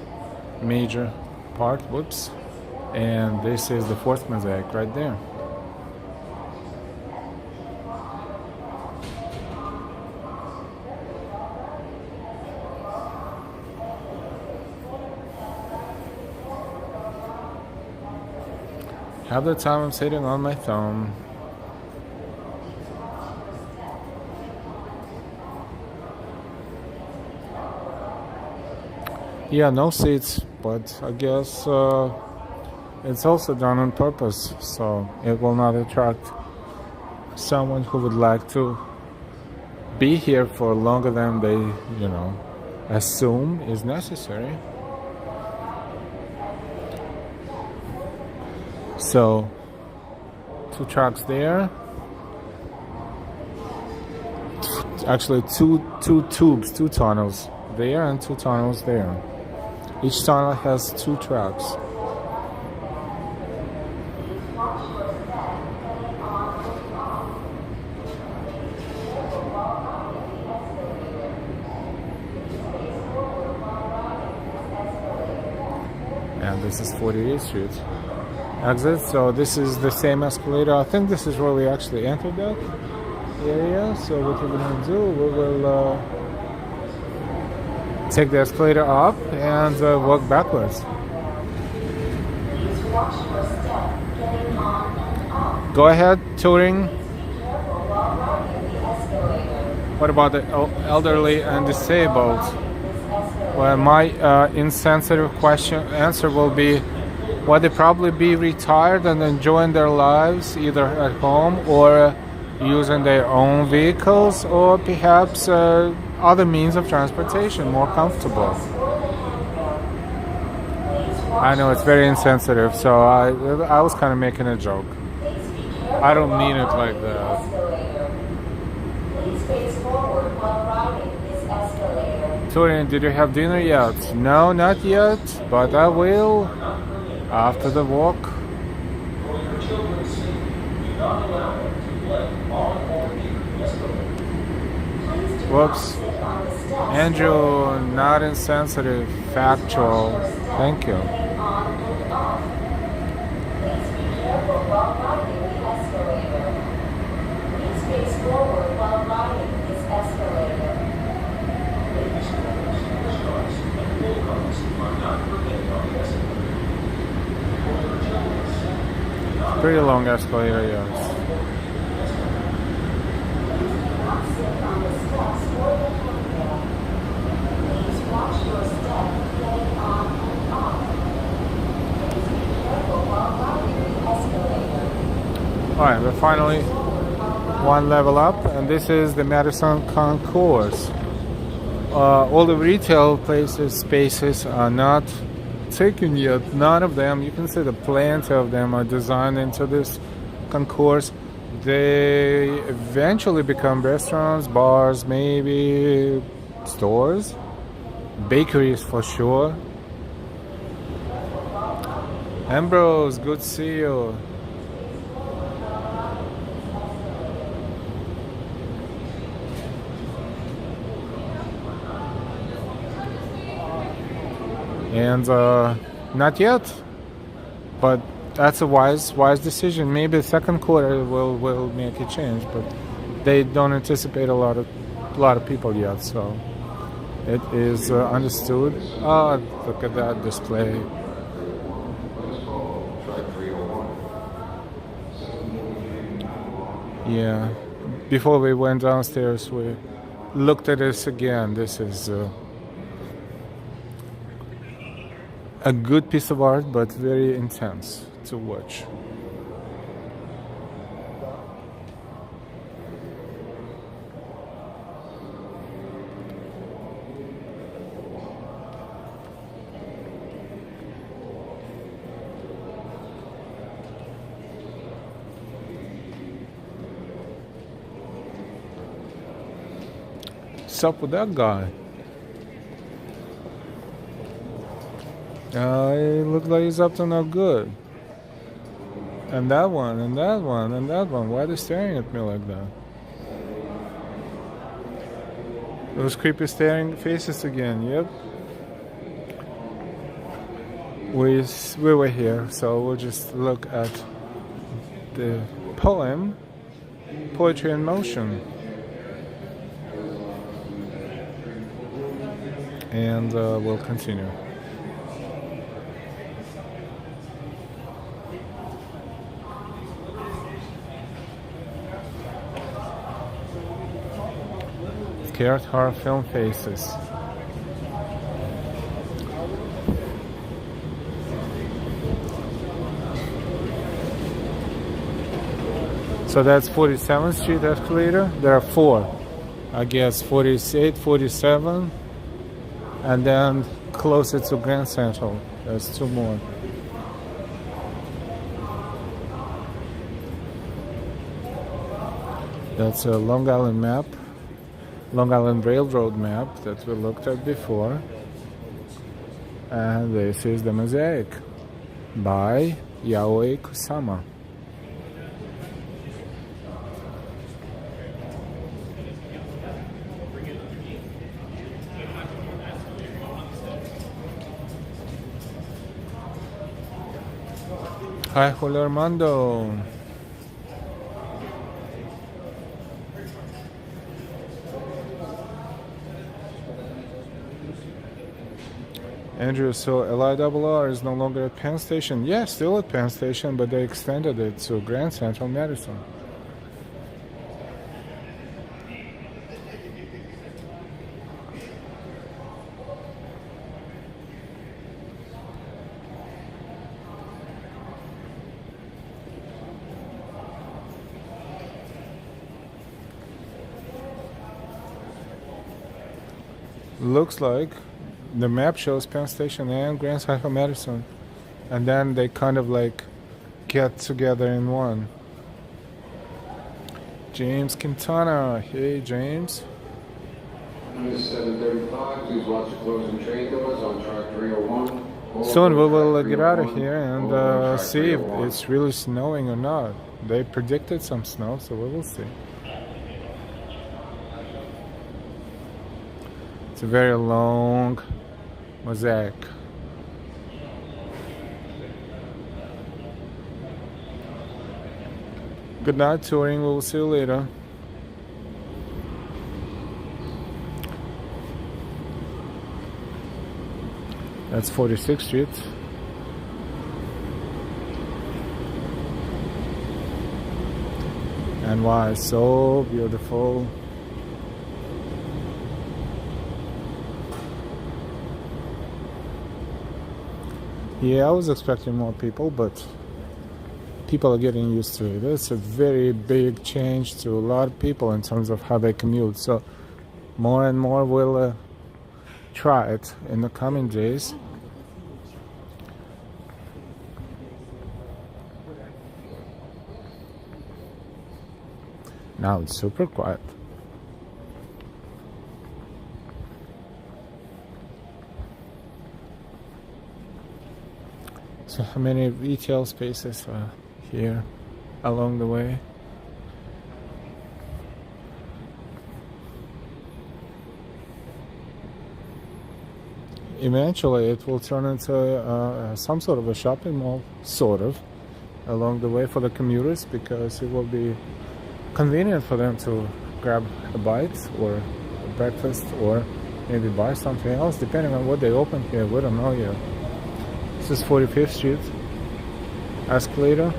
Major part, whoops. And this is the fourth mosaic right there. Half the time I'm sitting on my thumb. Yeah, no seats, but I guess it's also done on purpose, so it will not attract someone who would like to be here for longer than they, you know, assume is necessary. So, two tracks there. Actually, two tubes, two tunnels there and two tunnels there. Each tunnel has two tracks. And this is 48th Street exit, so this is the same escalator. I think this is where we actually entered that area. So what we're going to do, we will take the escalator up and walk backwards. Go ahead, touring. What about the elderly and disabled? Well, my insensitive answer will be, well, they probably be retired and enjoying their lives either at home or using their own vehicles, or perhaps other means of transportation, more comfortable. I know it's very insensitive, so I was kind of making a joke. I don't mean it like that. Torian, did you have dinner yet? No, not yet, but I will after the walk. Whoops. Andrew, not insensitive, factual. Thank you. Pretty long escalator, yes. Alright, we're finally one level up, and this is the Madison Concourse. All the retail places, spaces are not taken yet. None of them, you can see the plenty of them are designed into this concourse. They eventually become restaurants, bars, maybe stores, bakeries for sure. Ambrose, good to see you. And not yet, but that's a wise decision. Maybe the second quarter will make a change, but they don't anticipate a lot of people yet, so it is understood. Oh, look at that display. Yeah, before we went downstairs, we looked at this again. This is a good piece of art, but very intense to watch. What's up with that guy? It looks like he's up to no good. And that one, and that one, and that one. Why are they staring at me like that? Those creepy staring faces again, yep. We were here, so we'll just look at the poem, Poetry in Motion. And we'll continue. Scared horror film faces. So that's 47th Street escalator. There are four. I guess 48, 47, and then closer to Grand Central. There's two more. That's a Long Island map. Long Island Railroad map that we looked at before. And this is the mosaic by Yaoi Kusama. Hi, Julio Armando. Andrew, so LIRR is no longer at Penn Station. Yeah, still at Penn Station, but they extended it to Grand Central Madison. Looks like the map shows Penn Station and Grand Central Madison, and then they kind of like get together in one. James Quintana, hey James. 7:35, please watch the closing train doors on track 301. Soon we will get out of here and see if it's really snowing or not. They predicted some snow, so we will see. It's a very long mosaic. Good night, touring. We will see you later. That's 46th Street. And why it's so beautiful. Yeah, I was expecting more people, but people are getting used to it. It's a very big change to a lot of people in terms of how they commute. So more and more will try it in the coming days. Now it's super quiet. So how many retail spaces are here along the way? Eventually it will turn into some sort of a shopping mall, sort of, along the way for the commuters, because it will be convenient for them to grab a bite or a breakfast or maybe buy something else, depending on what they open here. We don't know yet. This is 45th Street escalator.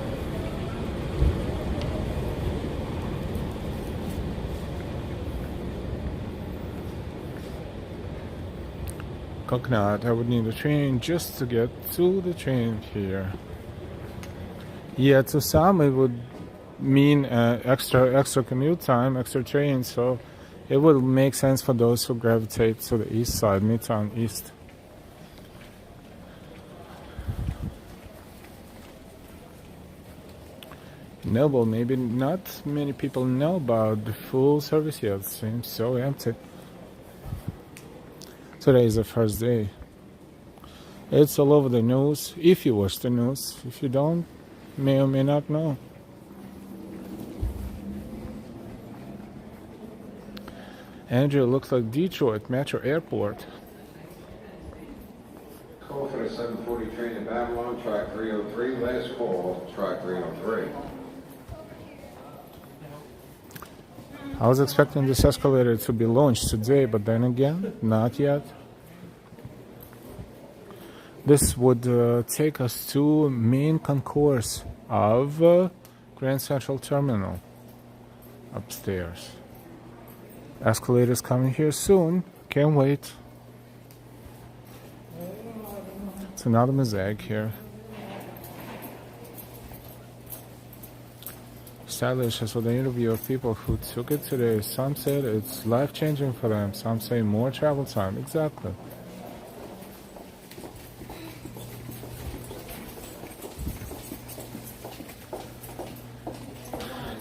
Coconut, I would need a train just to get to the train here. Yeah, to some it would mean extra commute time, extra train, so it would make sense for those who gravitate to the east side, Midtown East. Noble, maybe not many people know about the full service yet. It seems so empty. Today is the first day. It's all over the news, if you watch the news. If you don't, may or may not know. Andrew, looks like Detroit Metro Airport. Call for the 740 train to Babylon, track 303. Last call, track 303. I was expecting this escalator to be launched today, but then again, not yet. This would take us to main concourse of Grand Central Terminal upstairs. Escalator's coming here soon. Can't wait. It's another mosaic here. Stylish. I saw the interview of people who took it today. Some said it's life-changing for them. Some say more travel time. Exactly.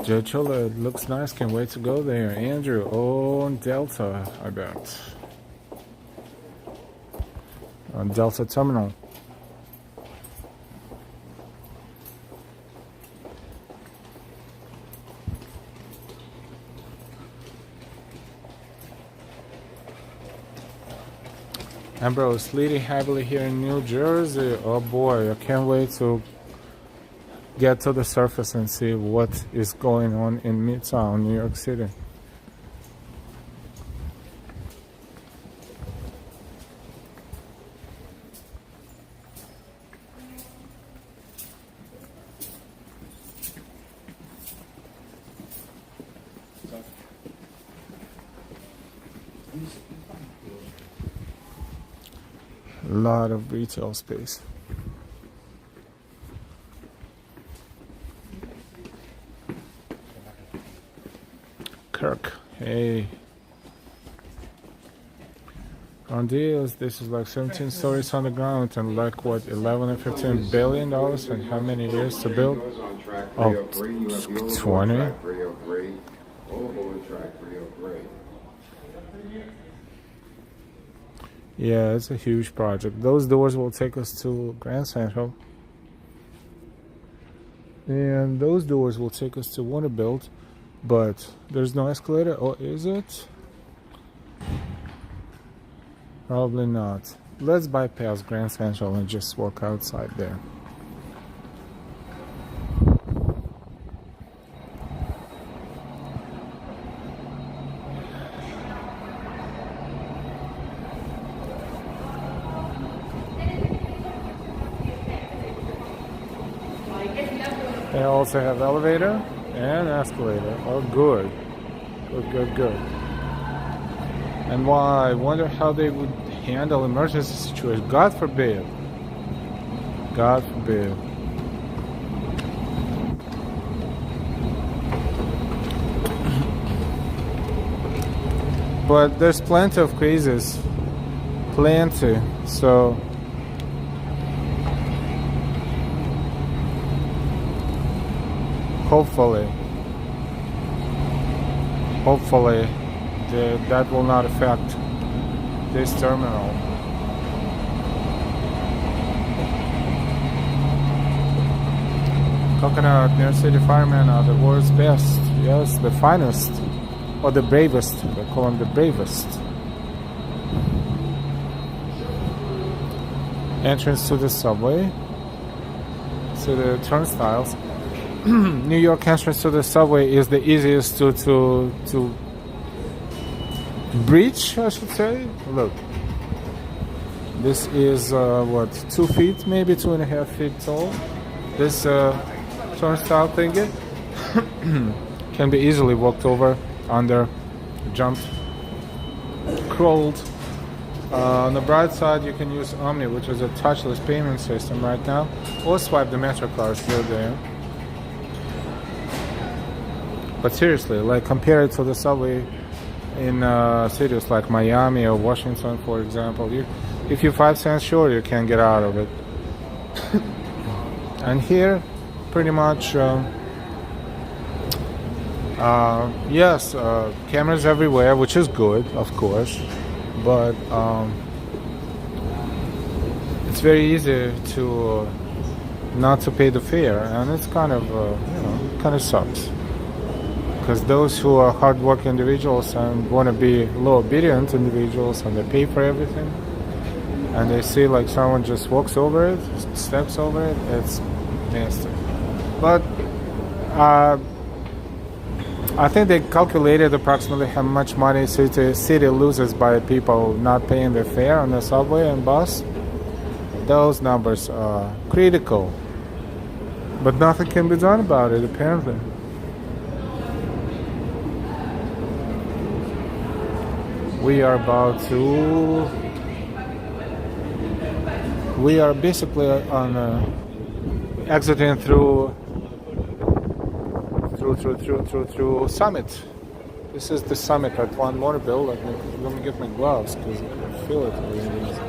Joe Chola, it looks nice. Can't wait to go there. Andrew, on Delta, I bet. On Delta Terminal. Ambrose, leading heavily here in New Jersey. Oh boy, I can't wait to get to the surface and see what is going on in Midtown, New York City. A lot of retail space. Kirk, hey. On deals, this is like 17 stories on the ground and like what, 11 or 15 billion dollars, and how many years to build? Oh, 20. Yeah, it's a huge project. Those doors will take us to Grand Central. And those doors will take us to Vanderbilt. But there's no escalator, or is it? Probably not. Let's bypass Grand Central and just walk outside there. They also have elevator and escalator. Oh, good. Good. And why? I wonder how they would handle emergency situation. God forbid. God forbid. But there's plenty of crazies plenty. So hopefully that will not affect this terminal. Coconut, New York City firemen are the world's best. Yes, the finest. Or the bravest. They call them the bravest. Entrance to the subway. To the turnstiles. New York entrance to the subway is the easiest to breach, I should say. Look. This is, 2 feet, maybe 2.5 feet tall. This turnstile thingy can be easily walked over, under, jumped, crawled. On the bright side, you can use Omni, which is a touchless payment system right now, or swipe the Metro card through there. But seriously, like compare it to the subway in cities like Miami or Washington, for example. If you're 5 cents short, you can't get out of it. And here, pretty much, yes, cameras everywhere, which is good, of course, but it's very easy to not to pay the fare, and it's kind of, kind of sucks. Because those who are hard-working individuals and want to be low-obedient individuals, and they pay for everything, and they see like someone just walks over it, steps over it, it's nasty. But I think they calculated approximately how much money city loses by people not paying their fare on the subway and bus. Those numbers are critical, but nothing can be done about it apparently. We are basically on exiting through Summit. This is the Summit at One Motorville. Let me get my gloves because I can feel it. It's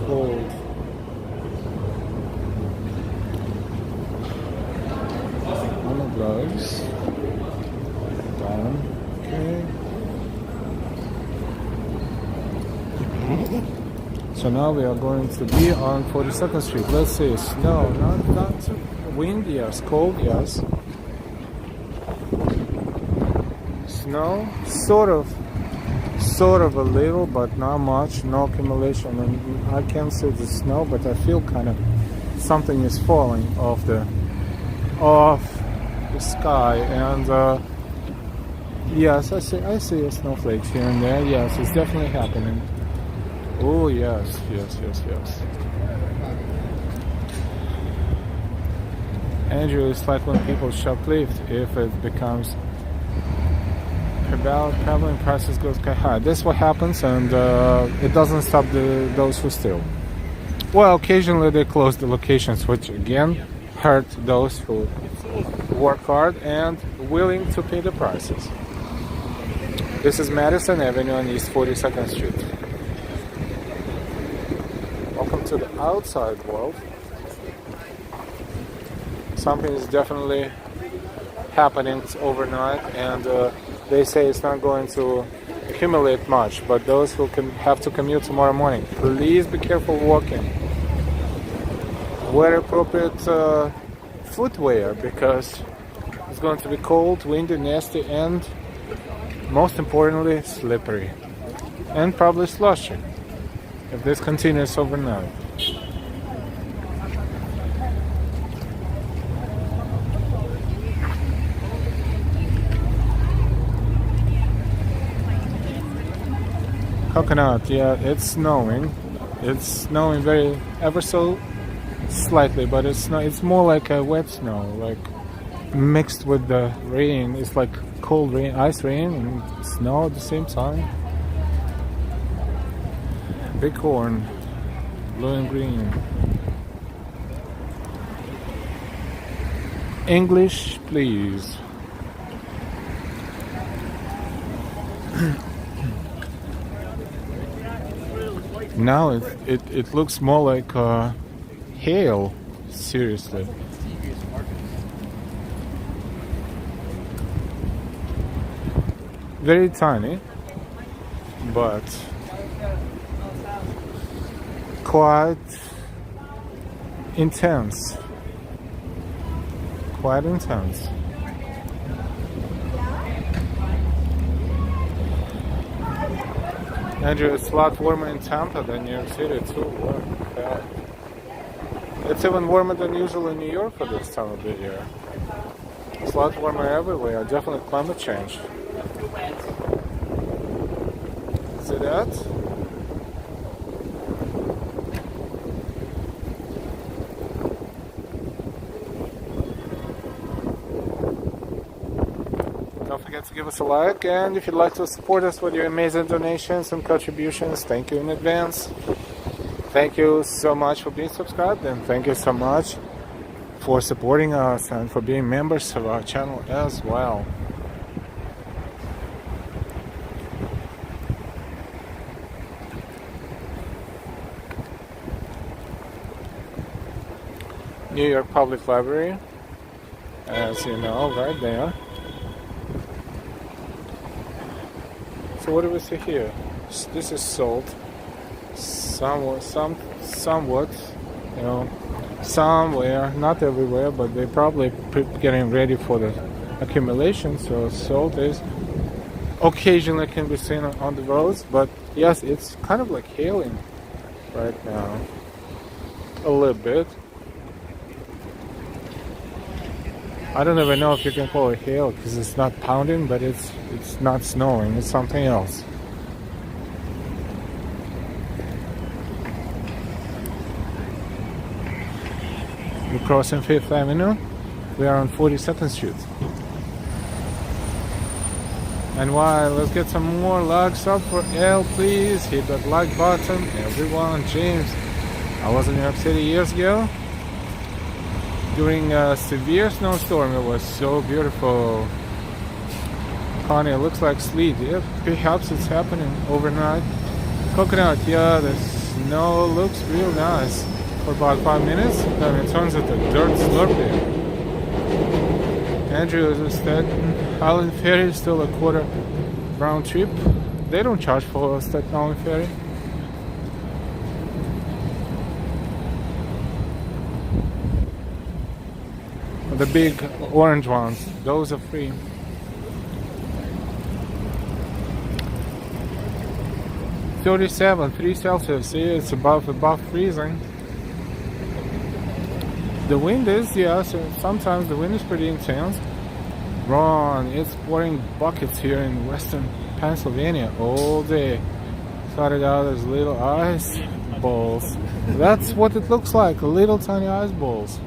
cold. My gloves. Down. Okay. So now we are going to be on 42nd Street. Let's see, snow, not wind, yes, cold, yes. Snow, sort of a little, but not much, no accumulation. And I can't see the snow, but I feel kind of something is falling off the sky. And yes, I see a snowflakes here and there. Yes, it's definitely happening. Oh, yes. Andrew, it's like when people shoplift, if it becomes traveling prices go sky high. That's what happens, and it doesn't stop those who steal. Well, occasionally they close the locations, which again hurt those who work hard and willing to pay the prices. This is Madison Avenue on East 42nd Street. Welcome to the outside world. Something is definitely happening overnight, and they say it's not going to accumulate much, but those who have to commute tomorrow morning, please be careful walking. Wear appropriate footwear, because it's going to be cold, windy, nasty, and most importantly, slippery. And probably slushy if this continues overnight. Coconut, yeah, it's snowing. It's snowing ever so slightly, but it's more like a wet snow, like mixed with the rain. It's like cold rain, ice rain, and snow at the same time. Bighorn, blue and green. English, please. Now it looks more like hail. Seriously. Very tiny, but quite intense. Quite intense. Andrew, it's a lot warmer in Tampa than New York City too. Yeah. It's even warmer than usual in New York for this time of the year. It's a lot warmer everywhere. Definitely climate change. See that? Don't forget to give us a like, and if you'd like to support us with your amazing donations and contributions, thank you in advance. Thank you so much for being subscribed, and thank you so much for supporting us and for being members of our channel as well. New York Public Library, as you know, right there. So what do we see here? This is sold somewhat, you know, somewhere, not everywhere, but they're probably getting ready for the accumulation. So salt is occasionally can be seen on the roads, but yes, it's kind of like hailing right now, a little bit. I don't even know if you can call it hail because it's not pounding, but it's not snowing. It's something else. We're crossing 5th Avenue. We are on 42nd Street. And while let's get some more likes up for L, please hit that like button. Everyone, James. I was in New York City years ago. During a severe snowstorm, it was so beautiful. Connie, it looks like sleet. Yeah, perhaps it's happening overnight. Coconut, yeah, the snow looks real nice for about 5 minutes. Then it turns into dirt slurpy. Andrew, is Staten Island Ferry still a quarter round trip? They don't charge for Staten Island Ferry. The big orange ones, those are free. $37, 3 Celsius. See, it's above freezing. The wind is, yeah, so sometimes the wind is pretty intense. Ron, it's pouring buckets here in western Pennsylvania all day. Started out as little ice balls. That's what it looks like, little tiny ice balls.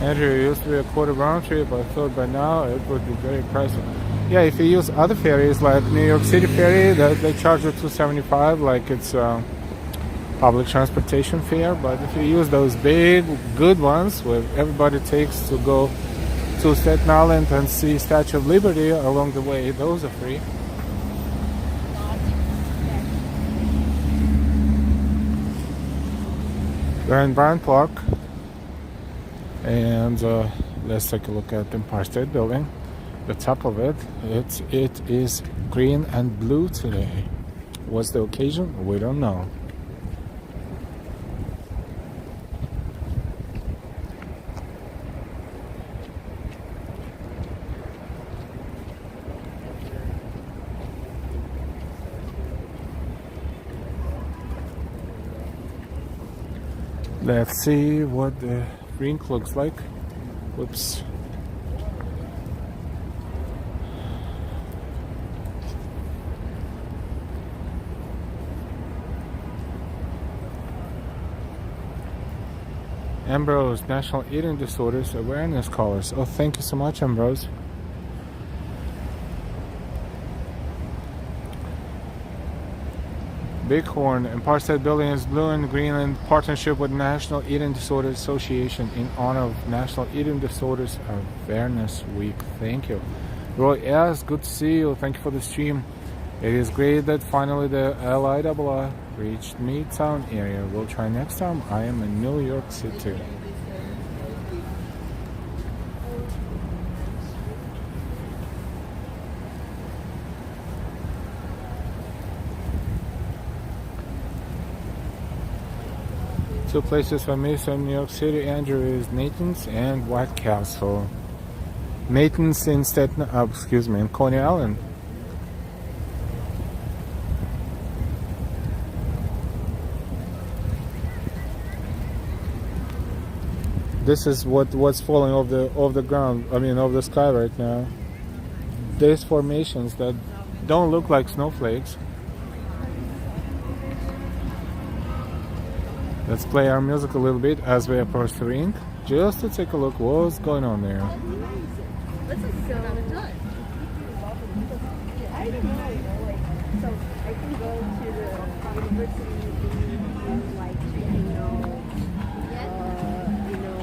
Andrew, it used to be a quarter round trip. I thought by now it would be very pricey. Yeah, if you use other ferries like New York City ferry, they charge you $275, like it's public transportation fare. But if you use those big, good ones, where everybody takes to go to Staten Island and see Statue of Liberty along the way, those are free. We're in Bryant Park. And let's take a look at the Empire State Building. The top of it, it is green and blue today. What's the occasion? We don't know. Let's see what the rink looks like. Whoops. Ambrose, National Eating Disorders Awareness Callers. Oh, thank you so much, Ambrose. Bighorn. Empire State Building is blue and green in partnership with National Eating Disorders Association in honor of National Eating Disorders Awareness Week. Thank you. Roy S., good to see you. Thank you for the stream. It is great that finally the LIRR reached Midtown area. We'll try next time. I am in New York City. Two places for me, so New York City, Andrew, is Nathan's and White Castle. Nathan's in in Coney Island. This is what's falling off the ground. I mean, off the sky right now. There's formations that don't look like snowflakes. Let's play our music a little bit as we approach the rink, just to take a look what's going on there. This is good on a time. I don't know, like, so I can go to the university and like,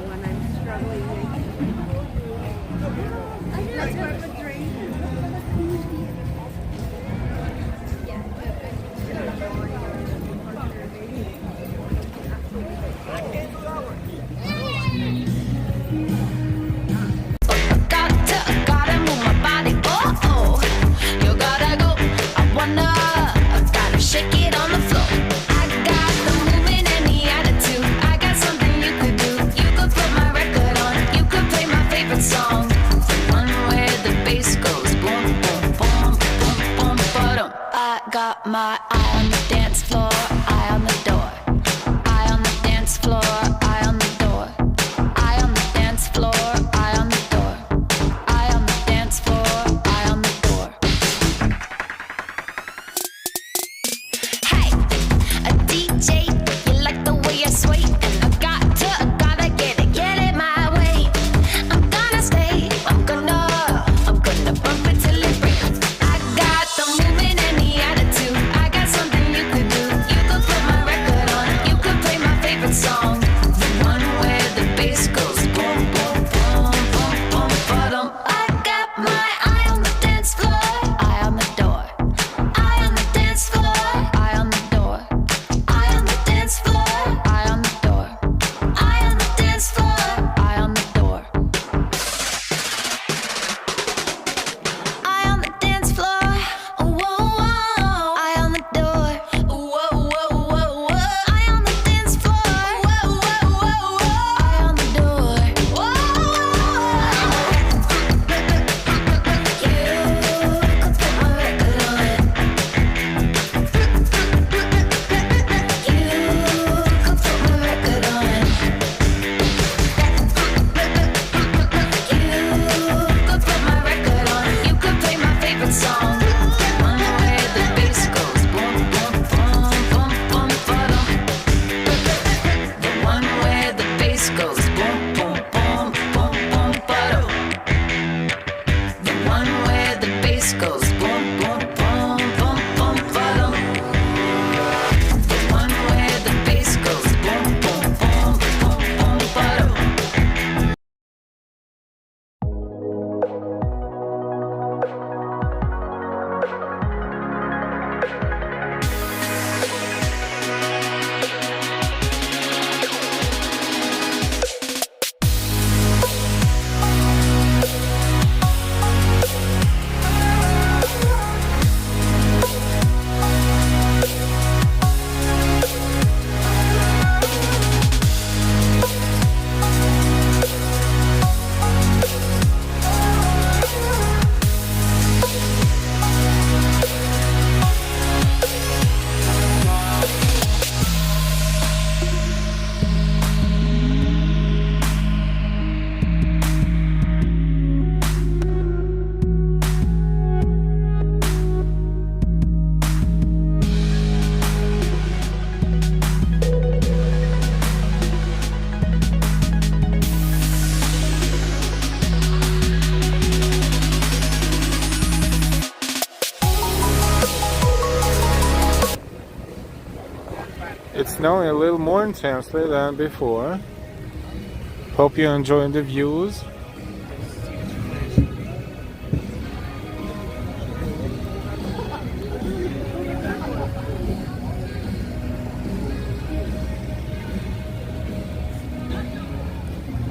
when I'm struggling with, Let's have a drink. Gotta move my body, oh, you gotta go. I wanna, gotta shake it on the floor. It's snowing a little more intensely than before. Hope you're enjoying the views.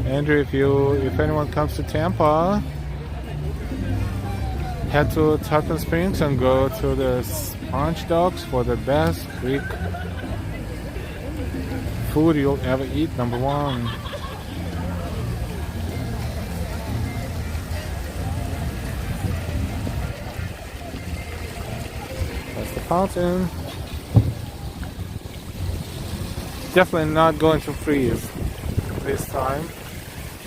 Andrew, if anyone comes to Tampa, head to Tarpon Springs and go to the Sponge Dogs for the best Greek food you'll ever eat. Number one. That's the fountain. Definitely not going to freeze this time,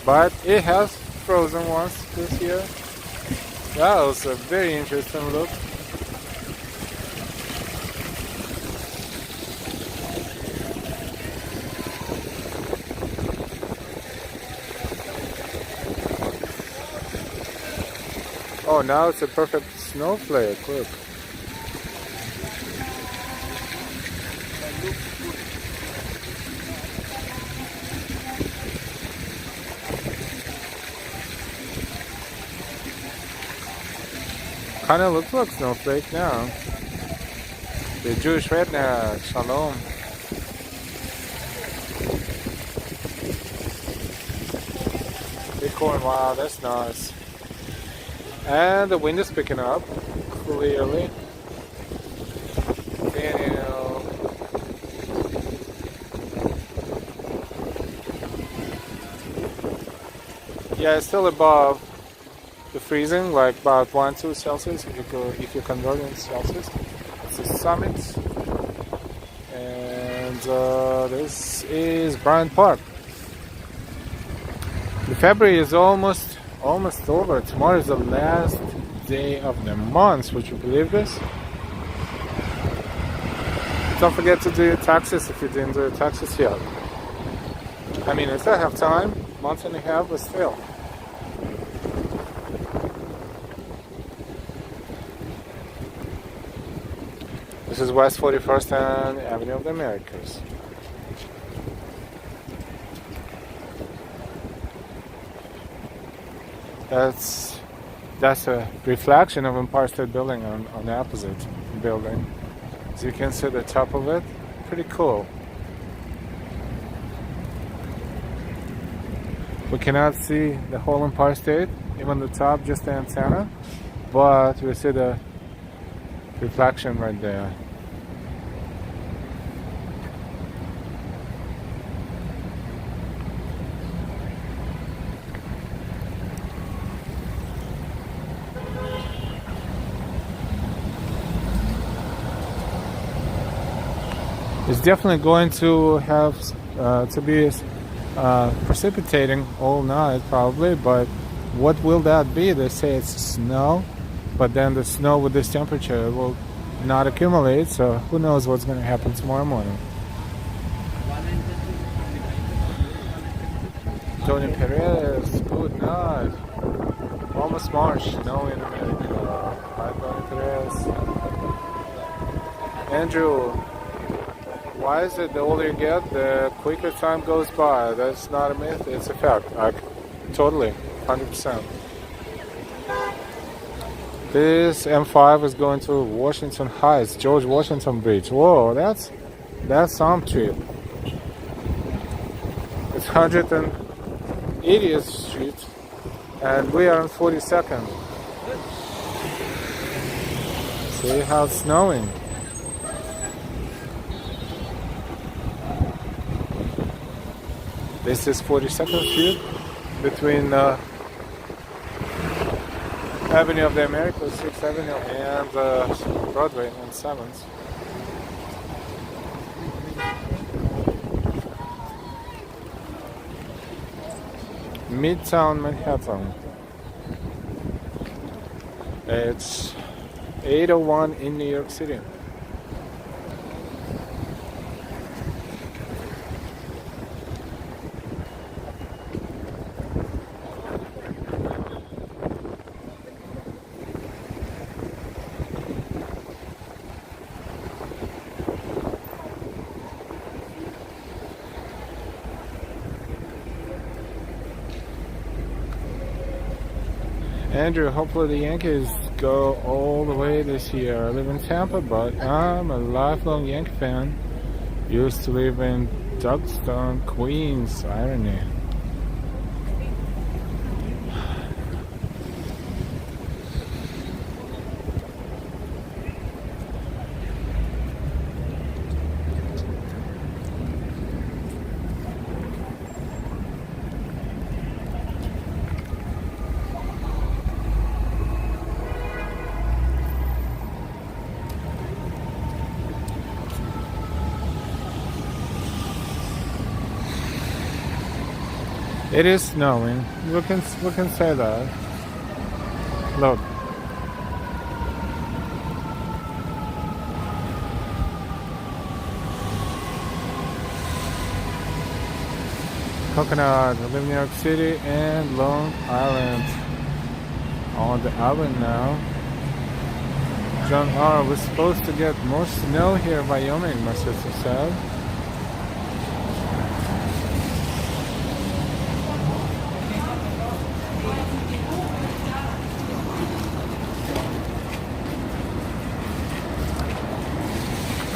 but it has frozen once this year. That was a very interesting look. Oh, now it's a perfect snowflake. Look. Kind of looks like snowflake now. The Jewish redneck, shalom. Bitcoin, wow, that's nice. And the wind is picking up, clearly. Daniel. Yeah, it's still above the freezing, like about 1-2 Celsius if you convert it into Celsius. It's the summit, and this is Bryant Park. The February is almost over. Tomorrow is the last day of the month. Would you believe this? Don't forget to do your taxes if you didn't do your taxes yet. I mean, I still have time, month and a half, but still. This is West 41st and Avenue of the Americas. That's a reflection of Empire State Building on the opposite building. So you can see the top of it. Pretty cool. We cannot see the whole Empire State, even the top, just the antenna, but we see the reflection right there. It's definitely going to have to be precipitating all night probably, but what will that be? They say it's snow, but then the snow with this temperature will not accumulate, so who knows what's going to happen tomorrow morning. Tony Perez, good night. Almost March, snow in America. Hi, Tony Perez. Andrew, why is it the older you get, the quicker time goes by? That's not a myth, it's a fact. Like, totally, 100%. This M5 is going to Washington Heights, George Washington Bridge. Whoa, that's some trip. It's 180th Street, and we are on 42nd. See how it's snowing. This is 42nd Street between Avenue of the Americas, 6th Avenue, and Broadway and 7th. Midtown Manhattan. It's 8:01 in New York City. Andrew, hopefully the Yankees go all the way this year. I live in Tampa, but I'm a lifelong Yankee fan. Used to live in Duxton, Queens. Irony. It is snowing. We can say that. Look. Coconut. I live in New York City and Long Island. On the island now. John R. We're supposed to get more snow here in Wyoming, my sister said.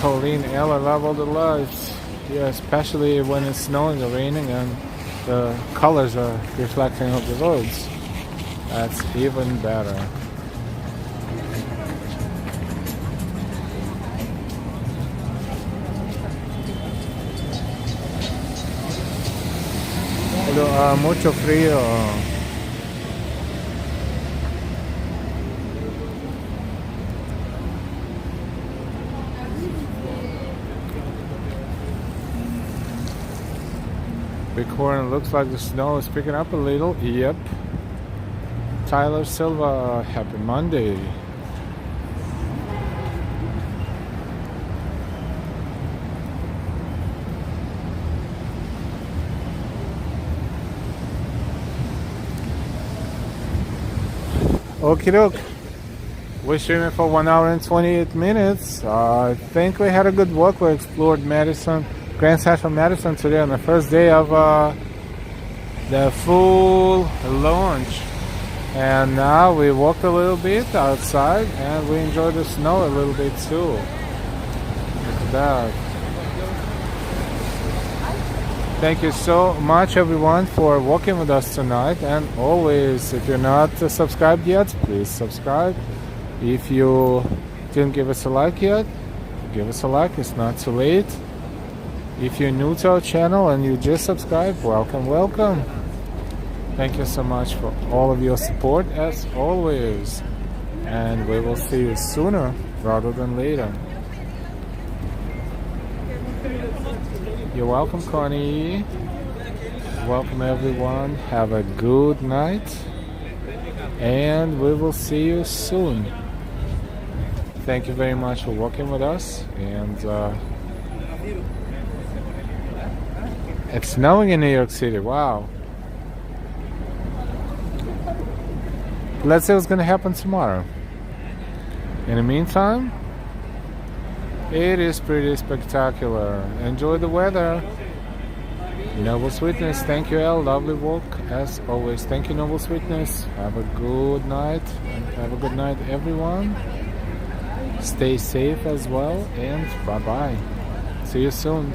Colleen L, I love all the lights. Yeah, especially when it's snowing or raining and the colors are reflecting off the roads. That's even better. Mucho frío. Bighorn, looks like the snow is picking up a little. Yep. Tyler Silva, happy Monday. Okie doke. We're streaming for 1 hour and 28 minutes. I think we had a good walk. We explored Madison, Grand Central Madison today on the first day of the full launch. And now we walked a little bit outside and we enjoyed the snow a little bit too. Look at that. Thank you so much everyone for walking with us tonight, and always, if you're not subscribed yet, please subscribe. If you didn't give us a like yet, give us a like, it's not too late. If you're new to our channel and you just subscribed, welcome. Thank you so much for all of your support as always, and we will see you sooner rather than later. You're welcome, Connie. Welcome everyone. Have a good night, and we will see you soon. Thank you very much for working with us. And it's snowing in New York City. Wow. Let's see what's going to happen tomorrow. In the meantime, it is pretty spectacular. Enjoy the weather. Noble Sweetness, thank you, El. Lovely walk as always. Thank you, Noble Sweetness. Have a good night. Have a good night, everyone. Stay safe as well, and bye-bye. See you soon.